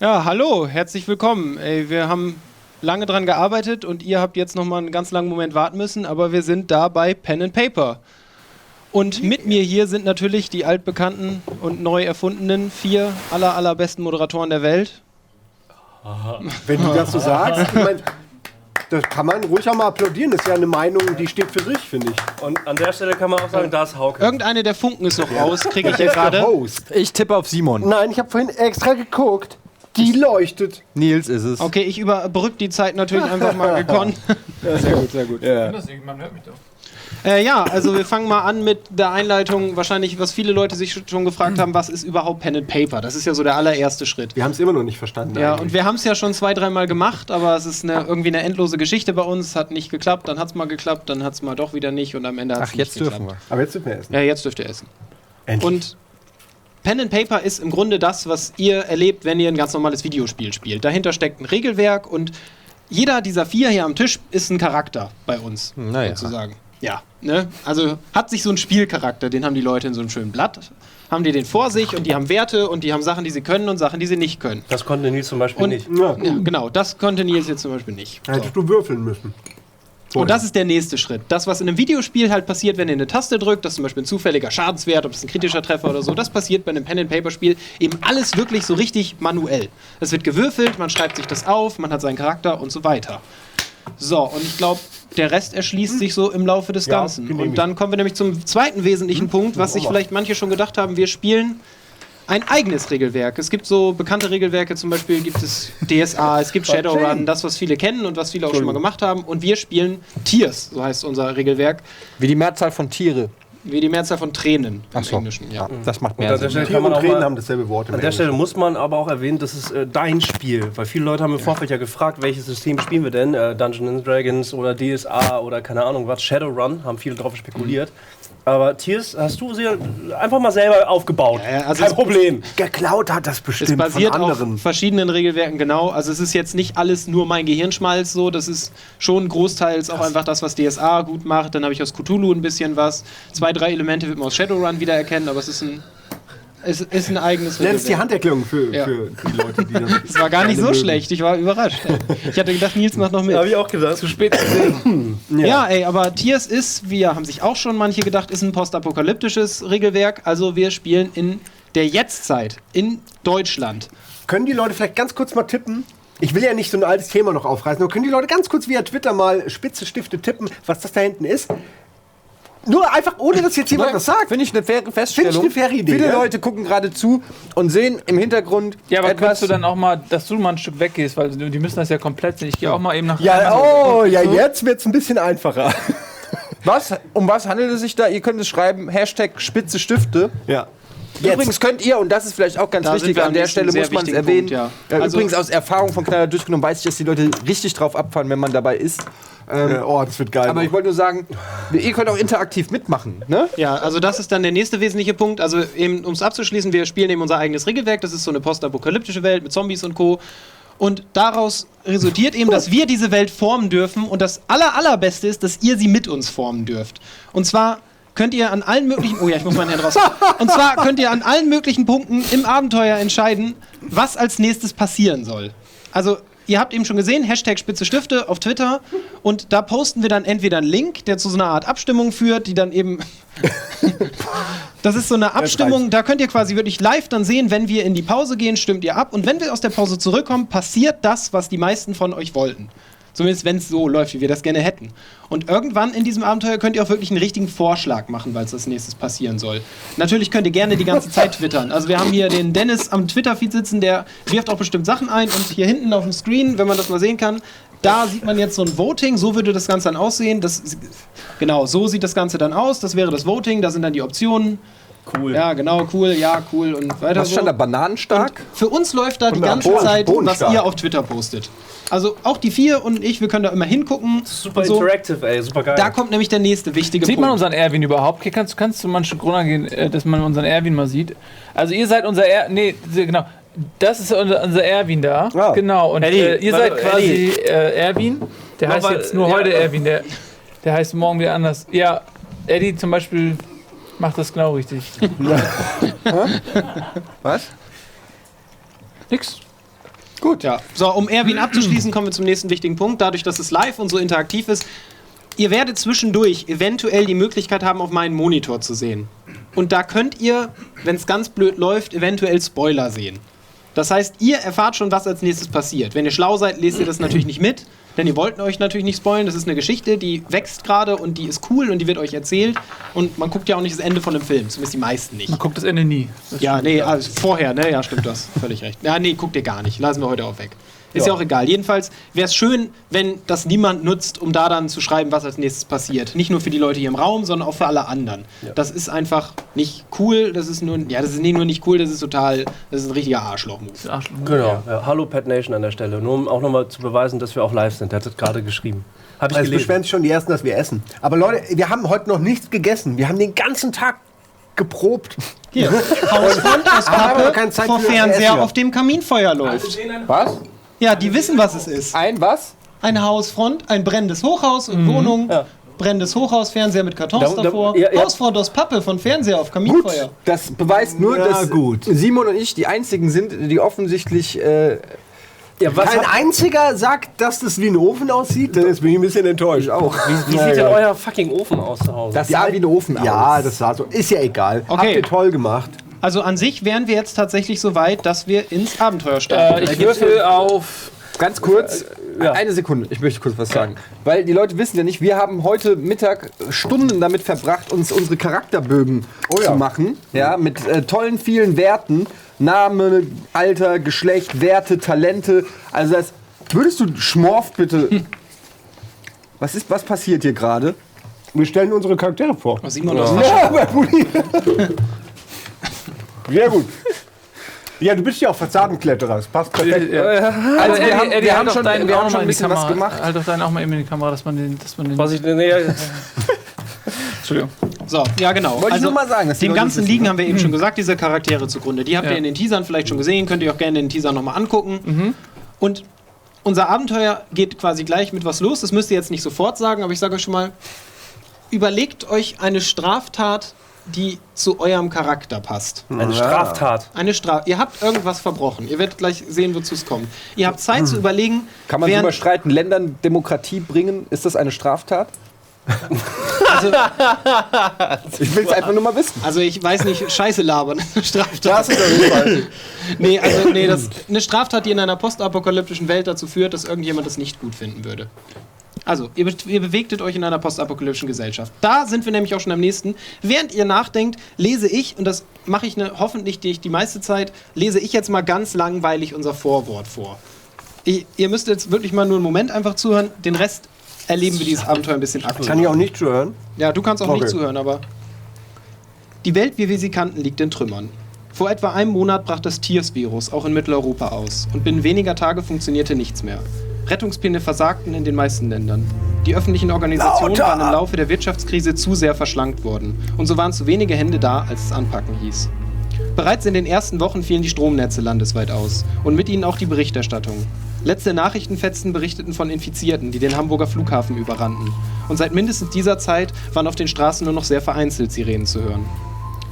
Ja, hallo, herzlich willkommen. Ey, wir haben lange dran gearbeitet und ihr habt jetzt nochmal einen ganz langen Moment warten müssen, aber wir sind da bei Pen and Paper. Und mit mir hier sind natürlich die altbekannten und neu erfundenen 4 allerbesten Moderatoren der Welt. Aha. Wenn du das so sagst, ich mein, das kann man ruhig auch mal applaudieren. Das ist ja eine Meinung, die steht für sich, finde ich. Und an der Stelle kann man auch sagen, da ist Hauke. Irgendeine der Funken ist noch raus, kriege ich hier gerade. Ich tippe auf Simon. Nein, ich habe vorhin extra geguckt. Die leuchtet. Nils ist es. Okay, ich überbrück die Zeit natürlich einfach mal gekonnt. Ja, sehr gut, sehr gut. Ja. Man hört mich doch. Ja, also wir fangen mal an mit der Einleitung. Wahrscheinlich, was viele Leute sich schon gefragt haben, was ist überhaupt Pen and Paper? Das ist ja so der allererste Schritt. Wir haben es immer noch nicht verstanden. Ja, und wir haben es ja schon 2-3 Mal gemacht, aber es ist irgendwie eine endlose Geschichte bei uns. Es hat nicht geklappt, dann hat es mal geklappt, dann hat es mal doch wieder nicht und am Ende hat es nicht geklappt. Dürfen wir. Aber jetzt dürfen wir essen. Ja, jetzt dürft ihr essen. Endlich. Und Pen and Paper ist im Grunde das, was ihr erlebt, wenn ihr ein ganz normales Videospiel spielt. Dahinter steckt ein Regelwerk und jeder dieser 4 hier am Tisch ist ein Charakter bei uns, sozusagen. Ja, ne? Also hat sich so einen Spielcharakter, den haben die Leute in so einem schönen Blatt, haben die den vor sich und die haben Werte und die haben Sachen, die sie können und Sachen, die sie nicht können. Das konnte Nils zum Beispiel nicht. Ja, genau, das konnte Nils jetzt zum Beispiel nicht. Da hättest du würfeln müssen. Und das ist der nächste Schritt. Das, was in einem Videospiel halt passiert, wenn ihr eine Taste drückt, das ist zum Beispiel ein zufälliger Schadenswert, ob das ein kritischer Treffer oder so, das passiert bei einem Pen-and-Paper-Spiel eben alles wirklich so richtig manuell. Es wird gewürfelt, man schreibt sich das auf, man hat seinen Charakter und so weiter. So, und ich glaube, der Rest erschließt sich so im Laufe des Ganzen. Und dann kommen wir nämlich zum zweiten wesentlichen Punkt, was sich vielleicht manche schon gedacht haben, wir spielen ein eigenes Regelwerk. Es gibt so bekannte Regelwerke, zum Beispiel gibt es DSA, es gibt Shadowrun, das, was viele kennen und was viele auch schon mal gemacht haben. Und wir spielen Tiers, so heißt unser Regelwerk. Wie die Mehrzahl von Tiere. Wie die Mehrzahl von Tränen im Englischen. Ja. Das macht Und an mehr der Sinn. Stelle kann man auch Tränen mal, haben dasselbe Wort. an der Stelle muss man aber auch erwähnen, das ist dein Spiel. Weil viele Leute haben im Vorfeld ja gefragt, welches System spielen wir denn? Dungeons & Dragons oder DSA oder keine Ahnung was, Shadowrun, haben viele drauf spekuliert. Aber Tiers hast du sie einfach mal selber aufgebaut. Ja, also kein Problem. Geklaut hat das bestimmt Es basiert von anderen. auf verschiedenen Regelwerken, genau. Also es ist jetzt nicht alles nur mein Gehirnschmalz so, das ist schon großteils auch einfach das, was DSA gut macht. Dann habe ich aus Cthulhu ein bisschen was. 2-3 Elemente wird man aus Shadowrun wiedererkennen, aber es ist ein eigenes Das ist die Regelwerk. Handerklärung für die Leute, die das. Es war gar nicht so schlecht, ich war überrascht. Ich hatte gedacht, Nils macht noch mit. Habe ich auch gedacht. Zu spät gesehen. Ja, ey, aber Tiers ist, wie haben sich auch schon manche gedacht, ist ein postapokalyptisches Regelwerk. Also wir spielen in der Jetztzeit, in Deutschland. Können die Leute vielleicht ganz kurz mal tippen? Ich will ja nicht so ein altes Thema noch aufreißen, aber können die Leute ganz kurz via Twitter mal Spitze Stifte tippen, was das da hinten ist? Nur einfach, ohne dass jetzt jemand was sagt. Finde ich eine faire Feststellung. Finde ich eine faire Idee, Viele ja? Leute gucken gerade zu und sehen im Hintergrund Ja, aber etwas. kannst du dann auch mal, dass du mal ein Stück weggehst, weil die müssen das ja komplett sehen. Ich gehe auch mal eben nach. Ja, oh, ja, jetzt wird's ein bisschen einfacher. Um was handelt es sich da? Ihr könnt es schreiben, Hashtag Spitze Stifte. Ja. Übrigens könnt ihr, und das ist vielleicht auch ganz Da sind wichtig, wir an am der nächsten Stelle sehr muss man es wichtigen erwähnen. Punkt, ja. Also- Übrigens aus Erfahrung von Knallhart durchgenommen weiß ich, dass die Leute richtig drauf abfahren, wenn man dabei ist. Oh, das wird geil. Aber ich wollte nur sagen, ihr könnt auch interaktiv mitmachen. Ne? Ja, also das ist dann der nächste wesentliche Punkt. Also eben, um es abzuschließen, wir spielen eben unser eigenes Regelwerk. Das ist so eine postapokalyptische Welt mit Zombies und Co. Und daraus resultiert eben, dass wir diese Welt formen dürfen. Und das Allerbeste ist, dass ihr sie mit uns formen dürft. Und zwar könnt ihr an allen möglichen... Oh ja, ich muss meinen Hand raus. Und zwar könnt ihr an allen möglichen Punkten im Abenteuer entscheiden, was als nächstes passieren soll. Also... Ihr habt eben schon gesehen, Hashtag Spitze Stifte auf Twitter und da posten wir dann entweder einen Link, der zu so einer Art Abstimmung führt, die dann eben... Das ist so eine Abstimmung, da könnt ihr quasi wirklich live dann sehen, wenn wir in die Pause gehen, stimmt ihr ab und wenn wir aus der Pause zurückkommen, passiert das, was die meisten von euch wollten. Zumindest wenn es so läuft, wie wir das gerne hätten. Und irgendwann in diesem Abenteuer könnt ihr auch wirklich einen richtigen Vorschlag machen, weil es als nächstes passieren soll. Natürlich könnt ihr gerne die ganze Zeit twittern. Also wir haben hier den Dennis am Twitter-Feed sitzen, der wirft auch bestimmt Sachen ein. Und hier hinten auf dem Screen, wenn man das mal sehen kann, da sieht man jetzt so ein Voting. So würde das Ganze dann aussehen. Genau, so sieht das Ganze dann aus. Das wäre das Voting, da sind dann die Optionen. Cool. Ja, genau, cool, ja, cool und weiter Was so. stand da? Bananenstark? Für uns läuft da die na, ganze Boden- Zeit, was bodenstark. ihr auf Twitter postet. Also auch die 4 und ich, wir können da immer hingucken. Super und so. interactive, ey, super geil. Da kommt nämlich der nächste wichtige Sieht man Punkt. unseren Erwin überhaupt? Okay, kannst du mal ein Stück runtergehen, dass man unseren Erwin mal sieht? Also ihr seid unser genau. Das ist unser Erwin da. Ja. Genau. Und Eddie, ihr seid quasi Erwin. Der heißt Nochmal, jetzt nur heute Erwin. Der heißt morgen wieder anders. Ja, Eddie zum Beispiel macht das genau richtig. Was? Nix. Gut. Ja. So, um Erwin abzuschließen, kommen wir zum nächsten wichtigen Punkt. Dadurch, dass es live und so interaktiv ist, ihr werdet zwischendurch eventuell die Möglichkeit haben, auf meinen Monitor zu sehen. Und da könnt ihr, wenn es ganz blöd läuft, eventuell Spoiler sehen. Das heißt, ihr erfahrt schon, was als nächstes passiert. Wenn ihr schlau seid, lest ihr das natürlich nicht mit, denn ihr wollt euch natürlich nicht spoilen. Das ist eine Geschichte, die wächst gerade und die ist cool und die wird euch erzählt. Und man guckt ja auch nicht das Ende von dem Film, zumindest die meisten nicht. Man guckt das Ende nie. Ja, nee, also vorher, ne? Ja, stimmt das. Völlig recht. Ja, nee, guckt ihr gar nicht. Lassen wir heute auch weg. Ist ja auch egal. Jedenfalls wäre es schön, wenn das niemand nutzt, um da dann zu schreiben, was als nächstes passiert. Nicht nur für die Leute hier im Raum, sondern auch für alle anderen. Ja. Das ist einfach nicht cool. Das ist nur, das ist nicht nur nicht cool, das ist ein richtiger Arschloch-Move. Genau. Ja. Hallo Pat Nation an der Stelle. Nur um auch nochmal zu beweisen, dass wir auch live sind. Der hat das gerade geschrieben. Hab ich gelesen. Beschweren sich schon die Ersten, dass wir essen. Aber Leute, wir haben heute noch nichts gegessen. Wir haben den ganzen Tag geprobt. Hier, Hausfront aus Pappe vor Fernseher auf dem Kaminfeuer läuft. Was? Ja, die wissen, was es ist. Ein was? Eine Hausfront, ein brennendes Hochhaus und Wohnung. Ja. Brennendes Hochhaus, Fernseher mit Kartons davor. Hausfront aus Pappe von Fernseher auf Kaminfeuer. Gut, das beweist nur, dass Simon und ich die Einzigen sind, die offensichtlich... Kein einziger sagt, dass das wie ein Ofen aussieht. Jetzt bin ich ein bisschen enttäuscht. Auch. Wie sieht denn euer fucking Ofen aus zu Hause? Das sah wie ein Ofen aus. Ja, das sah so. Ist ja egal. Okay. Habt ihr toll gemacht. Also an sich wären wir jetzt tatsächlich so weit, dass wir ins Abenteuer starten. Ich würfel auf... Ganz kurz, eine Sekunde, ich möchte kurz was sagen. Weil die Leute wissen ja nicht, wir haben heute Mittag Stunden damit verbracht, uns unsere Charakterbögen zu machen. Ja, mit tollen, vielen Werten. Name, Alter, Geschlecht, Werte, Talente. Also das würdest du, Schmorf, bitte... Was passiert hier gerade? Wir stellen unsere Charaktere vor. Simon, Sehr gut. Ja, du bist ja auch Fassadenkletterer, das passt perfekt. Also wir haben schon ein bisschen was gemacht. Halt doch deinen auch mal eben in die Kamera, dass man den... Was ich denn... Entschuldigung. So, ja genau. Wollte ich nur mal sagen, dass dem Ganzen liegen, haben wir eben schon gesagt, diese Charaktere zugrunde. Die habt ihr in den Teasern vielleicht schon gesehen, könnt ihr auch gerne in den Teasern nochmal angucken. Und unser Abenteuer geht quasi gleich mit was los. Das müsst ihr jetzt nicht sofort sagen, aber ich sage euch schon mal, überlegt euch eine Straftat, die zu eurem Charakter passt. Eine Straftat. Ihr habt irgendwas verbrochen. Ihr werdet gleich sehen, wozu es kommt. Ihr habt Zeit zu überlegen. Kann man darüber streiten, Ländern Demokratie bringen? Ist das eine Straftat? Also, ich will es einfach nur mal wissen. Also ich weiß nicht, Scheiße labern ist eine Straftat. Das ist auf jeden Fall. Das ist eine Straftat, die in einer postapokalyptischen Welt dazu führt, dass irgendjemand das nicht gut finden würde. Also, ihr bewegtet euch in einer postapokalyptischen Gesellschaft. Da sind wir nämlich auch schon am nächsten. Während ihr nachdenkt, lese ich, und das mache ich hoffentlich die meiste Zeit, lese ich jetzt mal ganz langweilig unser Vorwort vor. Ihr müsst jetzt wirklich mal nur einen Moment einfach zuhören. Den Rest erleben wir dieses Abenteuer ein bisschen aktiv. Kann ich auch nicht zuhören? Ja, du kannst auch nicht zuhören, aber... Die Welt, wie wir sie kannten, liegt in Trümmern. Vor etwa einem Monat brach das Tiers-Virus auch in Mitteleuropa aus. Und binnen weniger Tage funktionierte nichts mehr. Rettungspläne versagten in den meisten Ländern. Die öffentlichen Organisationen waren im Laufe der Wirtschaftskrise zu sehr verschlankt worden. Und so waren zu wenige Hände da, als es anpacken hieß. Bereits in den ersten Wochen fielen die Stromnetze landesweit aus. Und mit ihnen auch die Berichterstattung. Letzte Nachrichtenfetzen berichteten von Infizierten, die den Hamburger Flughafen überrannten. Und seit mindestens dieser Zeit waren auf den Straßen nur noch sehr vereinzelt Sirenen zu hören.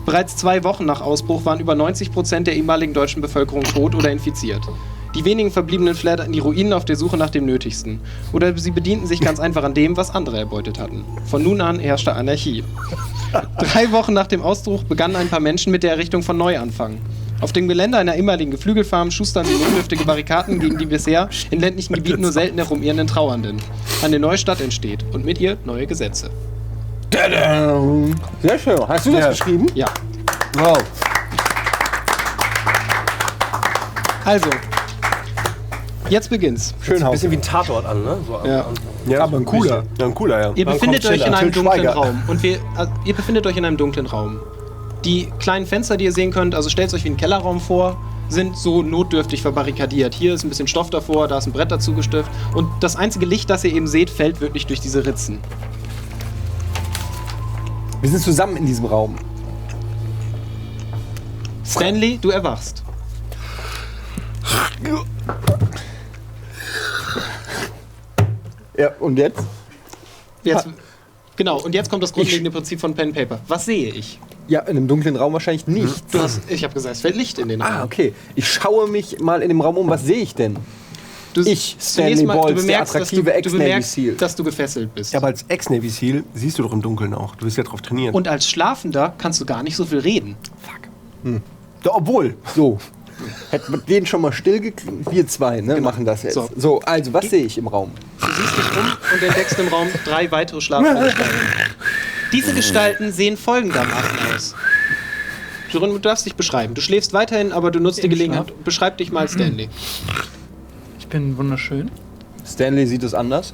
Bereits 2 Wochen nach Ausbruch waren über 90% der ehemaligen deutschen Bevölkerung tot oder infiziert. Die wenigen Verbliebenen flatterten die Ruinen auf der Suche nach dem Nötigsten. Oder sie bedienten sich ganz einfach an dem, was andere erbeutet hatten. Von nun an herrschte Anarchie. 3 Wochen nach dem Ausbruch begannen ein paar Menschen mit der Errichtung von Neuanfang. Auf dem Gelände einer ehemaligen Geflügelfarm schustern sie notdürftige Barrikaden gegen die bisher in ländlichen Gebieten nur selten herumirrenden Trauernden. Eine neue Stadt entsteht und mit ihr neue Gesetze. Sehr schön. Hast du das geschrieben? Ja. Wow. Also, jetzt beginnt's. Schön Ein bisschen wie ein Tatort an, ne? So ja, aber ein cooler. Ja, ein cooler, ja. Ihr befindet euch in einem dunklen Raum. Und ihr befindet euch in einem dunklen Raum. Die kleinen Fenster, die ihr sehen könnt, also stellt euch wie einen Kellerraum vor, sind so notdürftig verbarrikadiert. Hier ist ein bisschen Stoff davor, da ist ein Brett dazu gestiftet. Und das einzige Licht, das ihr eben seht, fällt wirklich durch diese Ritzen. Wir sind zusammen in diesem Raum. Stanley, du erwachst. Ja, und jetzt? Genau, und jetzt kommt das grundlegende Prinzip von Pen and Paper. Was sehe ich? Ja, in einem dunklen Raum wahrscheinlich nicht. Ich habe gesagt, es fällt Licht in den Raum. Ah, okay. Ich schaue mich mal in dem Raum um. Was sehe ich denn? Ich, zunächst Stanley mal, Balls, der dass attraktive Ex-Navy Seal. dass du gefesselt bist. Ja, aber als Ex-Navy Seal siehst du doch im Dunkeln auch. Du bist ja drauf trainiert. Und als Schlafender kannst du gar nicht so viel reden. Ja, obwohl. So. Hätten wir den schon mal stillgekriegt? Wir zwei, ne, machen das jetzt. So, also, was sehe ich im Raum? Du siehst dich um und entdeckst im Raum 3 weitere schlafende Gestalten. Diese Gestalten sehen folgendermaßen aus. Jeroen, du darfst dich beschreiben. Du schläfst weiterhin, aber du nutzt die Gelegenheit. Beschreib dich mal, Stanley. Ich bin wunderschön. Stanley sieht es anders.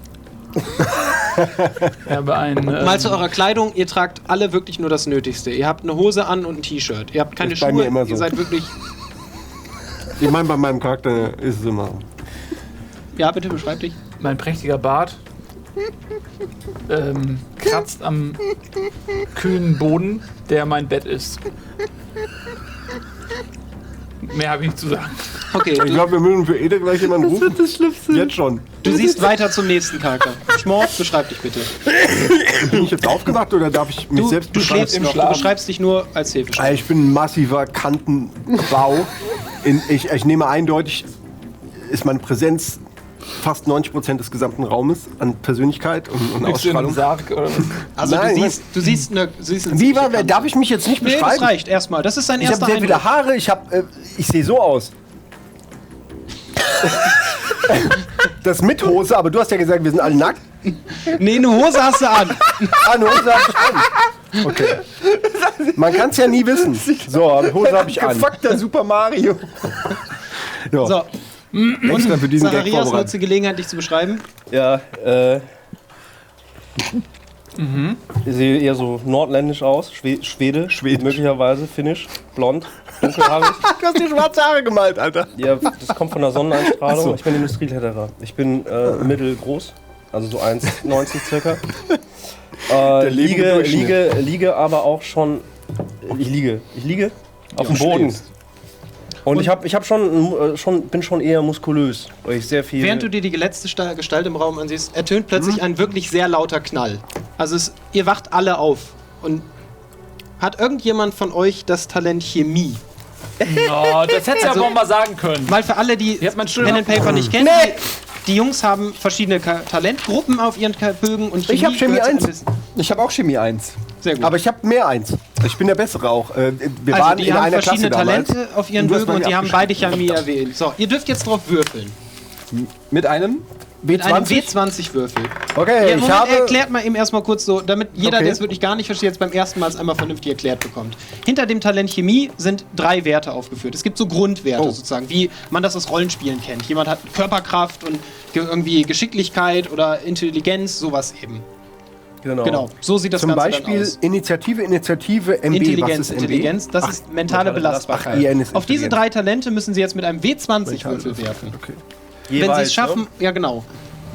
Ich habe ein. Mal zu eurer Kleidung. Ihr tragt alle wirklich nur das Nötigste. Ihr habt eine Hose an und ein T-Shirt. Ihr habt keine Ist bei mir Schuhe. immer so. Ihr seid wirklich... Ich meine, bei meinem Charakter ist es immer. Ja, bitte beschreib dich. Mein prächtiger Bart kratzt am kühlen Boden, der mein Bett ist. Mehr habe ich nicht zu sagen. Okay, Ich glaube, wir müssen für Ede gleich jemanden rufen. Das wird das Schlimmste. Jetzt schon. du siehst weiter zum nächsten Charakter. Schmorf, beschreib dich bitte. Bin ich jetzt aufgewacht oder darf ich mich selbst Du beschreiben? schläfst noch. Du beschreibst dich nur als Hilfe. Ich bin ein massiver Kantenbau. Ich nehme eindeutig, ist meine Präsenz fast 90% des gesamten Raumes an Persönlichkeit und Ausstrahlung. Sarg oder was? Also Nein, du siehst eine Wie war, darf ich mich jetzt nicht Nee, beschreiben? das reicht erstmal. Das ist sein Ich habe erster sehr Eindruck. viele Haare, ich sehe so aus. Das mit Hose, aber du hast ja gesagt, wir sind alle nackt. Nee, eine Hose hast du an. Ah, eine Hose habe ich an. Okay. Man kann es ja nie wissen. So, eine Hose habe ich an. Gefuckter Super Mario. Ja. So, Extra für diesen Gag Zacharias nutzt vorbereitet. die Gelegenheit, dich zu beschreiben. Ja, ich sehe eher so nordländisch aus, Schwede, möglicherweise, finnisch, blond, dunkelhaarig. Du hast dir schwarze Haare gemalt, Alter. Ja, das kommt von der Sonneneinstrahlung. Ach so. Ich bin Industriekletterer. Ich bin mittelgroß, also so 1,90 circa. Liege aber auch schon. Ich liege auf dem Boden. Und ich bin schon eher muskulös, weil ich sehr viel. Während du dir die letzte Gestalt im Raum ansiehst, ertönt plötzlich ein wirklich sehr lauter Knall. Also ihr wacht alle auf. Und hat irgendjemand von euch das Talent Chemie? Oh, das hättest du aber auch mal sagen können. Mal für alle, die Jetzt mein Pen and Paper nicht kennen. Die Jungs haben verschiedene Talentgruppen auf ihren Bögen und Chemie Ich hab Chemie gehört zu 1. einem Wissen. Ich habe auch Chemie 1. Sehr gut. Aber ich habe mehr eins. Ich bin der Bessere auch. Wir also waren die in haben einer verschiedene Klasse Talente damals. auf ihren Und du hast Bögen und bei die mir haben beide Chemie erwähnt. So, ihr dürft jetzt drauf würfeln. Mit einem? Mit einem W20? W20-Würfel. Okay, Ja, ich Moment, habe... erklärt mal eben erstmal kurz so, damit jeder, Okay. der es wirklich gar nicht versteht, jetzt beim ersten Mal es einmal vernünftig erklärt bekommt. Hinter dem Talent Chemie sind 3 Werte aufgeführt. Es gibt so Grundwerte sozusagen, wie man das aus Rollenspielen kennt. Jemand hat Körperkraft und irgendwie Geschicklichkeit oder Intelligenz, sowas eben. Genau, so sieht das Zum Ganze Beispiel dann aus. Initiative, MB. Intelligenz, Was ist MB? Intelligenz, das ist mentale Belastbarkeit. IN ist Auf diese Intelligenz. 3 Talente müssen sie jetzt mit einem W20-Würfel werfen. Okay. Wenn sie es schaffen, ja genau.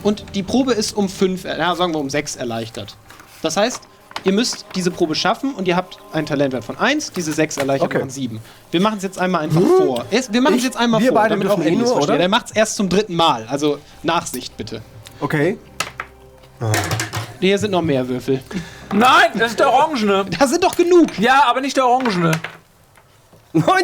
Und die Probe ist um 5, sagen wir um 6 erleichtert. Das heißt, ihr müsst diese Probe schaffen und ihr habt einen Talentwert von 1, diese 6 erleichtert Okay. von 7. Wir machen es jetzt einmal einfach vor. Wir machen es jetzt einmal wir vor, beide damit auch dürfen Eddie es nur, versteht. oder? Der macht es erst zum 3. Mal, also Nachsicht bitte. Okay. Hier sind noch mehr Würfel. Nein, das ist der Orangene. Da sind doch genug. Ja, aber nicht der Orangene. 19!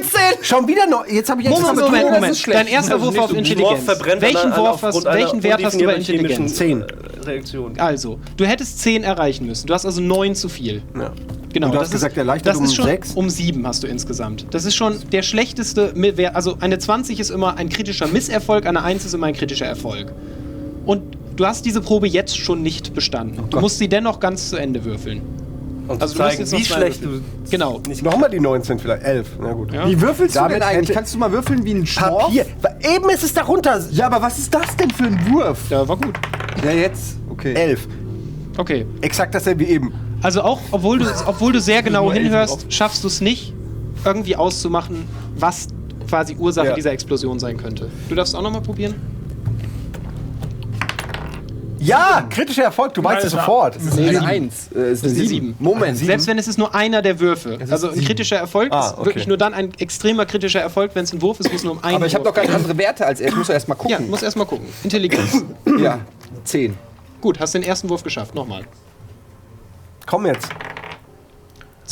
Schon wieder noch. Jetzt habe ich extra Moment. Dein erster Wurf auf Intelligenz. Welchen Wert hast du bei Intelligenz? 10. Reaktion. Also, du hättest 10 erreichen müssen. Du hast also 9 zu viel. Ja. Genau, Und du hast gesagt, erleichtert das um ist schon 6? um 7 hast du insgesamt. Das ist schon der schlechteste, also eine 20 ist immer ein kritischer Misserfolg, eine 1 ist immer ein kritischer Erfolg. Und du hast diese Probe jetzt schon nicht bestanden. Du musst sie dennoch ganz zu Ende würfeln. Und Also du zeigen, musst jetzt wie noch 2 schlecht würfeln. du. Genau. Nochmal die 19 vielleicht. 11. Na gut. Ja. Wie würfelst du Damit denn eigentlich? hätte- Kannst du mal würfeln wie ein Schmorf? Papier. Eben ist es darunter. Ja, aber was ist das denn für ein Wurf? Ja, war gut. Ja, jetzt. Okay. 11. Okay. Exakt dasselbe wie eben. Also auch, obwohl du sehr genau hinhörst, schaffst du es nicht, irgendwie auszumachen, was quasi Ursache Ja. dieser Explosion sein könnte. Du darfst auch nochmal probieren? Ja, kritischer Erfolg. Du weißt es sofort. Das ist eine 1. Ist eine eine 7. Sieben. Moment. Selbst wenn es ist nur einer der Würfe. Also ein kritischer Erfolg ist okay. wirklich nur dann ein extremer kritischer Erfolg, wenn es ein Wurf ist, muss nur um einen Aber ich habe Wurf doch ganz andere Werte als er. Ich muss doch erst mal Ja, gucken. muss erstmal gucken. Intelligenz. Ja. 10. Gut, hast den ersten Wurf geschafft. Nochmal. Komm jetzt.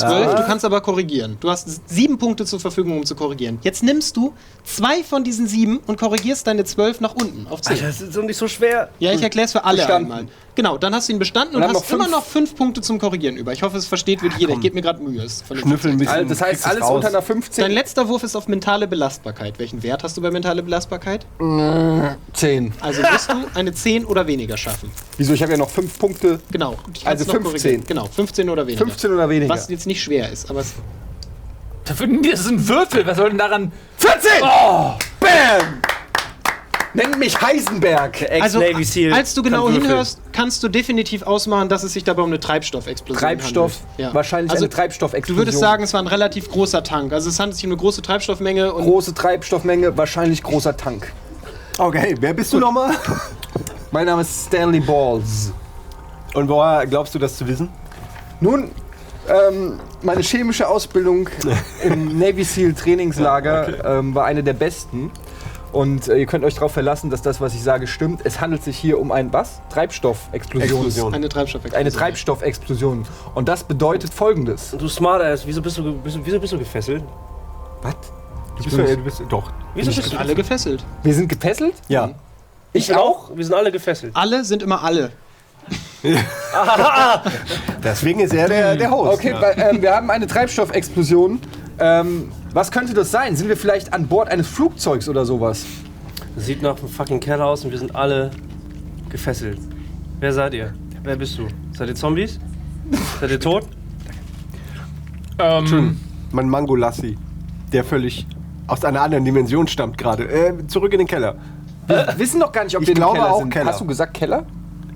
12, du kannst aber korrigieren. Du hast 7 Punkte zur Verfügung, um zu korrigieren. Jetzt nimmst du 2 von diesen 7 und korrigierst deine 12 nach unten auf 10. Alter, das ist doch nicht so schwer. Ja, ich erkläre es für alle Bestanden. einmal. Genau, dann hast du ihn bestanden und dann hast noch immer noch 5 Punkte zum Korrigieren über. Ich hoffe, es versteht wird jeder. Ich gebe mir gerade Mühe. Von den Schnüffeln ein 15. bisschen. Also, das heißt, kriegst es alles raus. unter einer 15. Dein letzter Wurf ist auf mentale Belastbarkeit. Welchen Wert hast du bei mentale Belastbarkeit? 10. Also musst du eine 10 oder weniger schaffen. Wieso? Ich habe ja noch 5 Punkte. Genau. Ich Also kann's noch 15. korrigieren. Genau, 15 oder weniger. 15 oder weniger. Was jetzt nicht schwer ist, aber es Das ist ein Würfel, was soll denn daran... 14! Oh! Bam! Nennt mich Heisenberg. Also, Ex-Navy Seal als du genau kann würfeln. hinhörst, kannst du definitiv ausmachen, dass es sich dabei um eine Treibstoffexplosion Treibstoff, handelt. Ja. wahrscheinlich Also, eine Treibstoffexplosion. Du würdest sagen, es war ein relativ großer Tank. Also es handelt sich um eine große Treibstoffmenge und große Treibstoffmenge, wahrscheinlich großer Tank. Okay, wer bist du nochmal? Mein Name ist Stanley Balls. Und woher glaubst du das zu wissen? Nun, meine chemische Ausbildung im Navy SEAL Trainingslager war eine der besten. Und ihr könnt euch darauf verlassen, dass das, was ich sage, stimmt. Es handelt sich hier um ein was? Treibstoffexplosion. eine Treibstoffexplosion. Eine Treibstoffexplosion. Und das bedeutet Folgendes. Du Smartass, wieso bist du gefesselt? Was? Du bist doch. Wieso Wir bist sind du alle gefesselt. Wir sind gefesselt? Ja. Ich auch? Wir sind alle gefesselt. Alle sind immer alle. Deswegen ist er der Host. Okay, weil, wir haben eine Treibstoffexplosion. Was könnte das sein? Sind wir vielleicht an Bord eines Flugzeugs oder sowas? Das sieht nach einem fucking Keller aus und wir sind alle gefesselt. Wer seid ihr? Wer bist du? Seid ihr Zombies? Seid ihr tot? Mein Mangolassi, der völlig aus einer anderen Dimension stammt gerade. Zurück in den Keller. Wir wissen doch gar nicht, ob Ich wir im glaube Keller auch sind. Keller. Hast du gesagt Keller?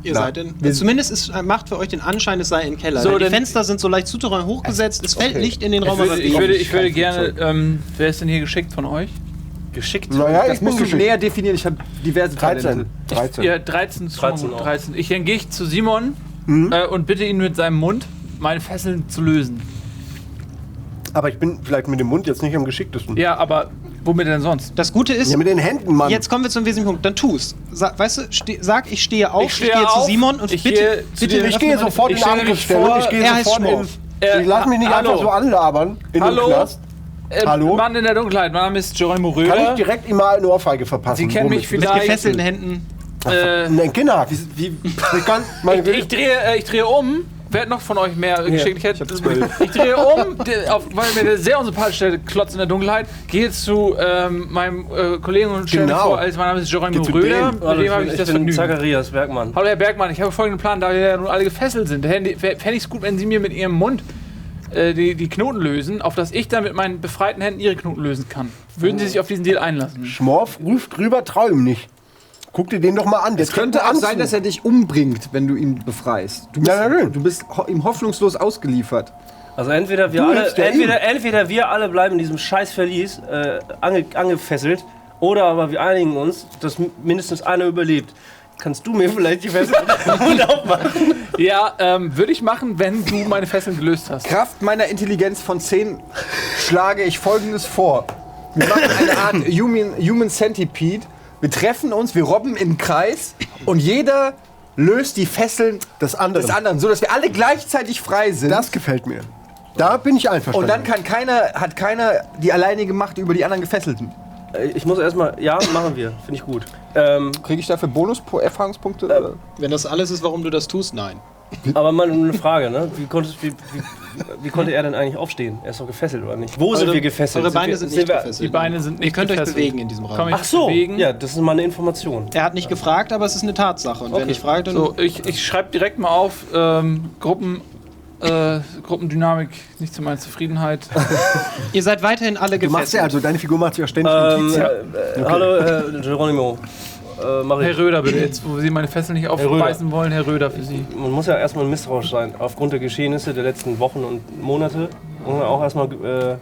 Ihr Na, seid in. Zumindest macht für euch den Anschein, es sei ein Keller. So, Denn die dann- Fenster sind so leicht souterrain hochgesetzt, es fällt Okay. Licht in den Raum. Ich aber würde gerne, wer ist denn hier geschickt von euch? Geschickt? Naja, Das musst du näher definieren. Ich habe diverse 13. Talente. 13. Ja, 13 ist schon 13 gut, auch. 13. Dann gehe ich zu Simon und bitte ihn mit seinem Mund, meine Fesseln zu lösen. Aber ich bin vielleicht mit dem Mund jetzt nicht am geschicktesten. Ja, aber womit denn sonst? Das Gute ist, Ja, mit den Händen, Mann. jetzt kommen wir zum wesentlichen Punkt. Dann tu's. Weißt du, sag, ich stehe auf, Ich stehe gehe zu auf, Simon und ich bitte, gehe zu bitte dir. Ich gehe sofort Ich in stelle mich Angriffsstellung. vor, Ich gehe er heißt sofort in. Schmorf. Ich lass mich nicht hallo. einfach so anlabern in Hallo? den Knast. Hallo? Mann in der Dunkelheit, mein Name ist Geronimo Kann ich Röder. direkt ihm mal eine Ohrfeige verpassen? Sie kennen mich mit vielleicht. gefesselten Händen. Nein, Kinder. Ich kann, meine Güte. Ich drehe um. Wer hat noch von euch mehr Geschicklichkeit? Ich drehe um, weil mir der sehr unsympathische Klotz in der Dunkelheit. Gehe zu meinem Kollegen und stelle mir Genau. vor, mein Name ist Geronimo Geh zu Röder. dem. Mit dem habe ich das bin Vergnügen. Zacharias Bergmann. Hallo Herr Bergmann, ich habe folgenden Plan, da wir ja nun alle gefesselt sind. Fände ich es gut, wenn Sie mir mit Ihrem Mund die Knoten lösen, auf dass ich dann mit meinen befreiten Händen Ihre Knoten lösen kann. Würden Sie sich auf diesen Deal einlassen? Schmorf ruft drüber, trau ihm nicht. Guck dir den doch mal an. Es könnte auch sein, dass er dich umbringt, wenn du ihn befreist. Du bist, Ja, natürlich. du bist ihm hoffnungslos ausgeliefert. Also entweder wir Du alle, hilfst ja ihm. entweder wir alle bleiben in diesem scheiß Verlies angefesselt, oder aber wir einigen uns, dass mindestens einer überlebt. Kannst du mir vielleicht die Fesseln und aufmachen? Ja, würde ich machen, wenn du meine Fesseln gelöst hast. Kraft meiner Intelligenz von 10 schlage ich Folgendes vor. Wir machen eine Art Human Centipede. Wir treffen uns, wir robben in den Kreis und jeder löst die Fesseln des anderen. sodass wir alle gleichzeitig frei sind. Das gefällt mir. Da bin ich einverstanden. Und dann hat keiner die alleinige Macht über die anderen Gefesselten. Ich muss erstmal, ja, machen wir. Finde ich gut. Kriege ich dafür Bonus-Erfahrungspunkte? Wenn das alles ist, warum du das tust, nein. Aber mal eine Frage, ne? Wie konnte er denn eigentlich aufstehen? Er ist doch gefesselt, oder nicht? Wo sind wir gefesselt? Eure Beine sind nicht wir- gefesselt. Die Beine sind nicht Ihr könnt euch gefesselt. bewegen in diesem Raum. Komm, ich Ach so, bewegen. ja, das ist mal eine Information. Er hat nicht gefragt, aber es ist eine Tatsache. Und wenn Okay. ich frage, dann... So, ich schreibe direkt mal auf, Gruppendynamik nicht zu meiner Zufriedenheit. Ihr seid weiterhin alle du machst gefesselt. ja, also deine Figur macht ja ständig Notizen. Hallo, Geronimo. Mach ich. Herr Röder, bitte, jetzt wo Sie meine Fesseln nicht aufbeißen wollen, Herr Röder für Sie. Man muss ja erstmal misstrauisch sein. Aufgrund der Geschehnisse der letzten Wochen und Monate muss man auch erstmal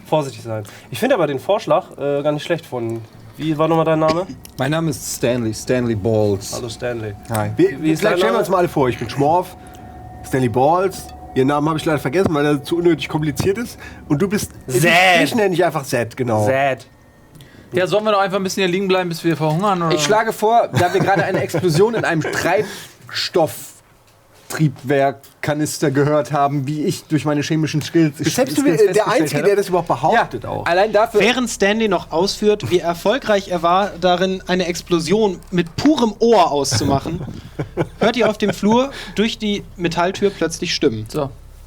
vorsichtig sein. Ich finde aber den Vorschlag gar nicht schlecht von. Wie war nochmal dein Name? Mein Name ist Stanley Balls. Hallo Stanley. Hi. Wie ist Vielleicht dein stellen wir Name? uns mal alle vor. Ich bin Schmorf, Stanley Balls. Ihren Namen habe ich leider vergessen, weil er zu unnötig kompliziert ist. Und du bist... Zed. Ich nenne dich einfach Zed, genau. Sad. Ja, sollen wir doch einfach ein bisschen hier liegen bleiben, bis wir verhungern? Oder? Ich schlage vor, da wir gerade eine Explosion in einem Treibstoff Triebwerkkanister gehört haben, wie ich durch meine chemischen Skills. Selbst der Einzige, der das überhaupt behauptet auch. Allein dafür. Während Stanley noch ausführt, wie erfolgreich er war, darin eine Explosion mit purem Ohr auszumachen, hört ihr auf dem Flur durch die Metalltür plötzlich Stimmen.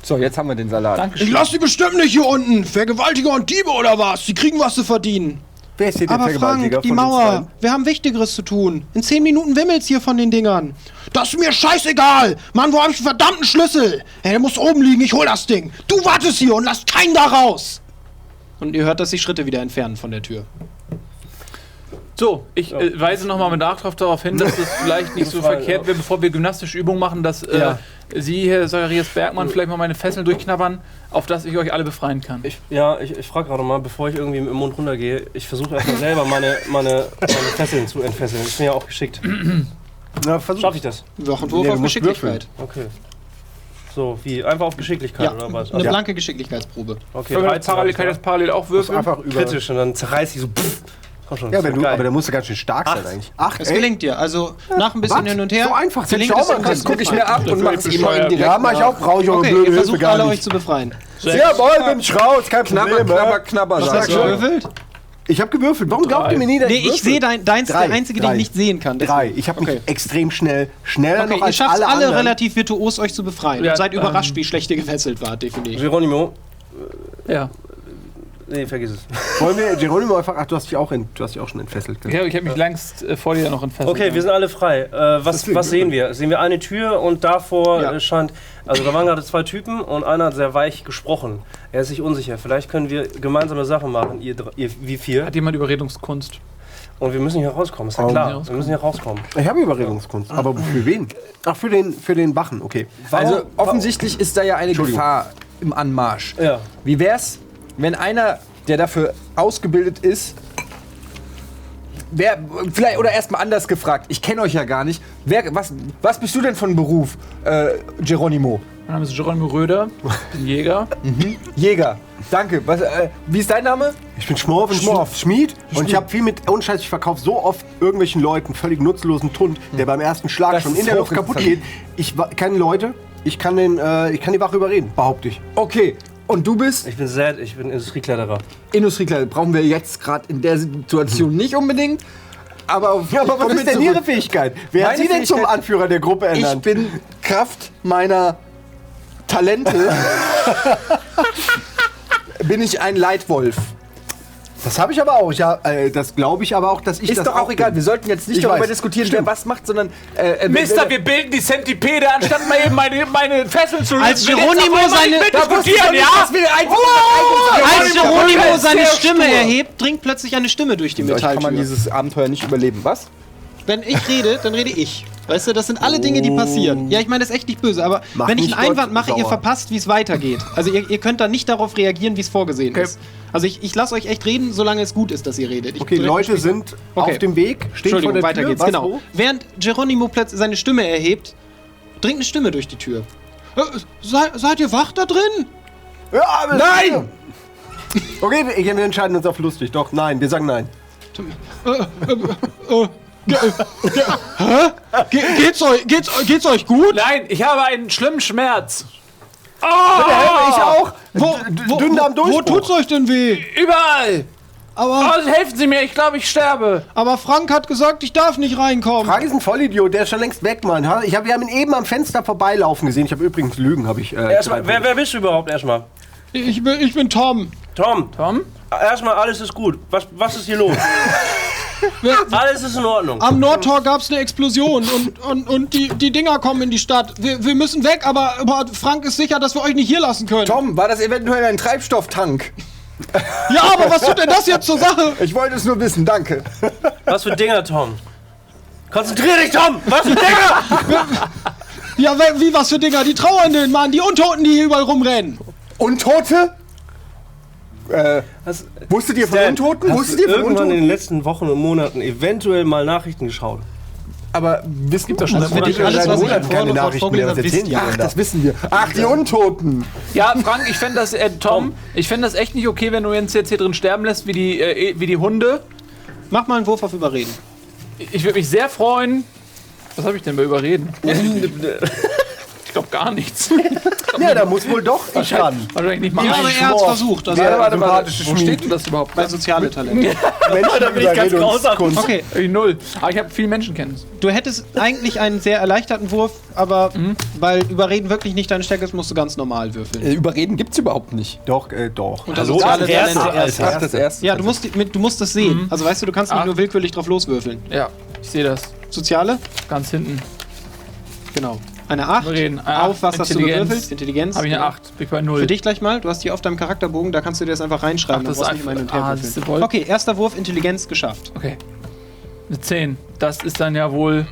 So, jetzt haben wir den Salat. Dankeschön. Ich lass die bestimmt nicht hier unten! Vergewaltiger und Diebe oder was? Die kriegen was zu verdienen. Wer ist hier der Aber Vergewaltiger Frank, die von den Mauer. zwei? Wir haben Wichtigeres zu tun. In 10 Minuten wimmelt's hier von den Dingern. Das ist mir scheißegal. Mann, wo hab ich den verdammten Schlüssel? Hey, der muss oben liegen. Ich hol das Ding. Du wartest hier und lass keinen da raus. Und ihr hört, dass sich Schritte wieder entfernen von der Tür. So, ich weise nochmal mit Nachdruck darauf hin, dass es vielleicht nicht so verkehrt wäre, bevor wir gymnastische Übungen machen, dass Sie, Herr Zacharias Bergmann, vielleicht mal meine Fesseln durchknabbern, auf dass ich euch alle befreien kann. Ich frage gerade mal, bevor ich irgendwie mit dem Mund runtergehe, ich versuche erstmal selber meine Fesseln zu entfesseln. Ich bin ja auch geschickt. Schaffe ich das? Wochenwurf auf Geschicklichkeit. Okay. So, wie? Einfach auf Geschicklichkeit Ja, oder was? eine blanke Geschicklichkeitsprobe. Okay, Kann 13 ich das parallel auch würfeln? Einfach über. kritisch und dann zerreißt die so. Pff. Komm schon, Ja, das ist aber geil. da musst du ganz schön stark sein eigentlich. Es gelingt dir. Also nach ein bisschen Was? hin und her. So einfach. gelingt Schau es mal, im das Guck ich mir ab und mach es ihm mal direkt. Ja, mach ich auch. Brauche ich eure Okay, blöde ihr Hilfe versucht gar alle euch nicht. zu befreien. Jawohl, bin ich raus. Kein Knabber, Problem. knabber, ne? knabber. Was sag hast du ich. gewürfelt? Ich habe gewürfelt. Warum glaubt ihr mir nie, dass Nee, ich würfel? sehe deins der Drei. einzige, den ich nicht sehen kann. 3. Ich habe mich Okay. extrem schneller Okay, noch ihr als schafft alle alle anderen. relativ virtuos, euch zu befreien. Ja, Und seid überrascht, wie schlecht ihr gefesselt wart, definitiv. Geronimo. Ja. Nee, vergiss es. Wollen wir Geronimo einfach... Ach, du hast dich auch schon entfesselt. Ich habe mich längst vor dir noch entfesselt. Okay, wir sind alle frei. Was sehen wir? Sehen wir eine Tür und davor Ja. scheint... Also da waren gerade 2 Typen und einer hat sehr weich gesprochen. Er ist sich unsicher. Vielleicht können wir gemeinsame Sachen machen, ihr wie 4. Hat jemand Überredungskunst? Und wir müssen hier rauskommen, ist ja klar. Wir müssen hier rauskommen. Ich habe Überredungskunst. Aber für wen? Ach, für den Wachen, okay. Also offensichtlich ist da ja eine Gefahr im Anmarsch. Ja. Wie wär's, wenn einer, der dafür ausgebildet ist, vielleicht, oder erstmal anders gefragt, ich kenne euch ja gar nicht, was bist du denn von Beruf, Geronimo? Mein Name ist Geronimo Röder, bin Jäger. Jäger. Danke. Wie ist dein Name? Ich bin Schmorf Schmied und ich habe viel mit Unscheiß. Ich verkaufe so oft irgendwelchen Leuten völlig nutzlosen Tund, der beim ersten Schlag Das schon ist in der Luft kaputt geht. Ich kenne Leute, ich kann die Wache überreden, behaupte ich. Okay. Und du bist Ich bin Industriekletterer. Industriekleider. Brauchen wir jetzt gerade in der Situation nicht unbedingt. Aber, Ja, aber was ist denn Ihre Fähigkeit? Wer hat Meine Sie denn zum Fähigkeit- Anführer der Gruppe Ich ernannt? bin Kraft meiner Talente bin ich ein Leitwolf. Das habe ich aber auch. Das glaube ich aber auch, dass ich Ist das doch auch bin. egal. Wir sollten jetzt nicht Ich darüber weiß. diskutieren, Stimmt. wer was macht, sondern Mister, wir bilden die Centipede, anstatt mal eben meine Fesseln zu lösen. Als Geronimo seine... diskutieren, ja? Als Geronimo seine sehr Stimme stur. erhebt, dringt plötzlich eine Stimme durch die kann man Metalltür. dieses Abenteuer nicht überleben. Was? Wenn ich rede, dann rede ich. Weißt du, das sind alle Dinge, die passieren. Ja, ich meine, das ist echt nicht böse, aber Mach wenn ich nicht einen Einwand Gott mache, ihr sauer. verpasst, wie es weitergeht. Also ihr könnt da nicht darauf reagieren, wie es vorgesehen ist. Also ich lasse euch echt reden, solange es gut ist, dass ihr redet. Ich Okay, drück- Leute sind Okay. auf dem Weg, stehen vor Entschuldigung, der weiter Tür. geht's, Was, genau. wo? Während Geronimo plötzlich seine Stimme erhebt, dringt eine Stimme durch die Tür. Seid ihr wach da drin? Ja, aber Nein! Okay, wir entscheiden uns auf lustig. Doch, nein, wir sagen nein. Geht's euch gut? Nein, ich habe einen schlimmen Schmerz. Ich auch. Wo Dünndarmdurchbruch. tut's euch denn weh? Überall. Aber Oh, helfen Sie mir, ich glaube, ich sterbe. Frank hat gesagt, ich darf nicht reinkommen. Frank ist ein Vollidiot, der ist schon längst weg, Mann. Wir haben ihn eben am Fenster vorbeilaufen gesehen. Ich habe übrigens Lügen, habe ich. Erstmal, wer bist du überhaupt erstmal? Ich bin Tom. Tom, Tom? erstmal alles ist gut. Was ist hier los? Alles ist in Ordnung. Am Nordtor gab's eine Explosion und die Dinger kommen in die Stadt. Wir müssen weg, aber Frank ist sicher, dass wir euch nicht hier lassen können. Tom, war das eventuell ein Treibstofftank? Ja, aber was tut denn das jetzt zur Sache? Ich wollte es nur wissen, danke. Was für Dinger, Tom? Konzentrier dich, Tom! Was für Dinger? Ja, wie was für Dinger? Die Trauernden, Mann, die Untoten, die hier überall rumrennen. Untote? Wusstet ihr von Untoten? Hast Wusstet du ihr von irgendwann in Untoten? den letzten Wochen und Monaten eventuell mal Nachrichten geschaut? Aber wissen gibt doch schon. Wenn ich alles, was ich Monat keine Nachrichten mehr, was erzählen die Ach, denn da? das wissen wir. Ach, die Untoten. Ja, Frank, ich fände das, Tom, ich fände das echt nicht okay, wenn du uns jetzt hier drin sterben lässt, wie die Hunde. Mach mal einen Wurf auf Überreden. Ich würde mich sehr freuen. Was habe ich denn bei Überreden? Ich glaube gar nichts. Ja, da muss wohl doch ich ran. Wahrscheinlich nicht mal Ja, ein. aber er hat es versucht. Also Wo steht denn das überhaupt? bei soziale Talente. Da bin ich ganz grausam. Okay, Null. Aber ich habe viel Menschenkenntnis. du hättest eigentlich einen sehr erleichterten Wurf, aber weil Überreden wirklich nicht deine Stärke ist, musst du ganz normal würfeln. Überreden gibt's überhaupt nicht. Doch, doch. Und das soziale Talente erst. Ach, das erste. Ja, du musst das sehen. Also weißt du, du kannst nicht nur willkürlich drauf loswürfeln. Ja, ich sehe das. Soziale? Ganz hinten. Genau. Eine 8. Reden. Auf was hast du Intelligenz. gewürfelt? Intelligenz. Habe ich eine genau. 8. Bin ich bei 0. Für dich gleich mal. Du hast hier auf deinem Charakterbogen, da kannst du dir das einfach reinschreiben. Ach, das dann brauchst ist du nicht einfach- immer hin und her das ist würfeln. Wolf. Okay, erster Wurf, Intelligenz geschafft. Okay. Eine 10. Das ist dann ja wohl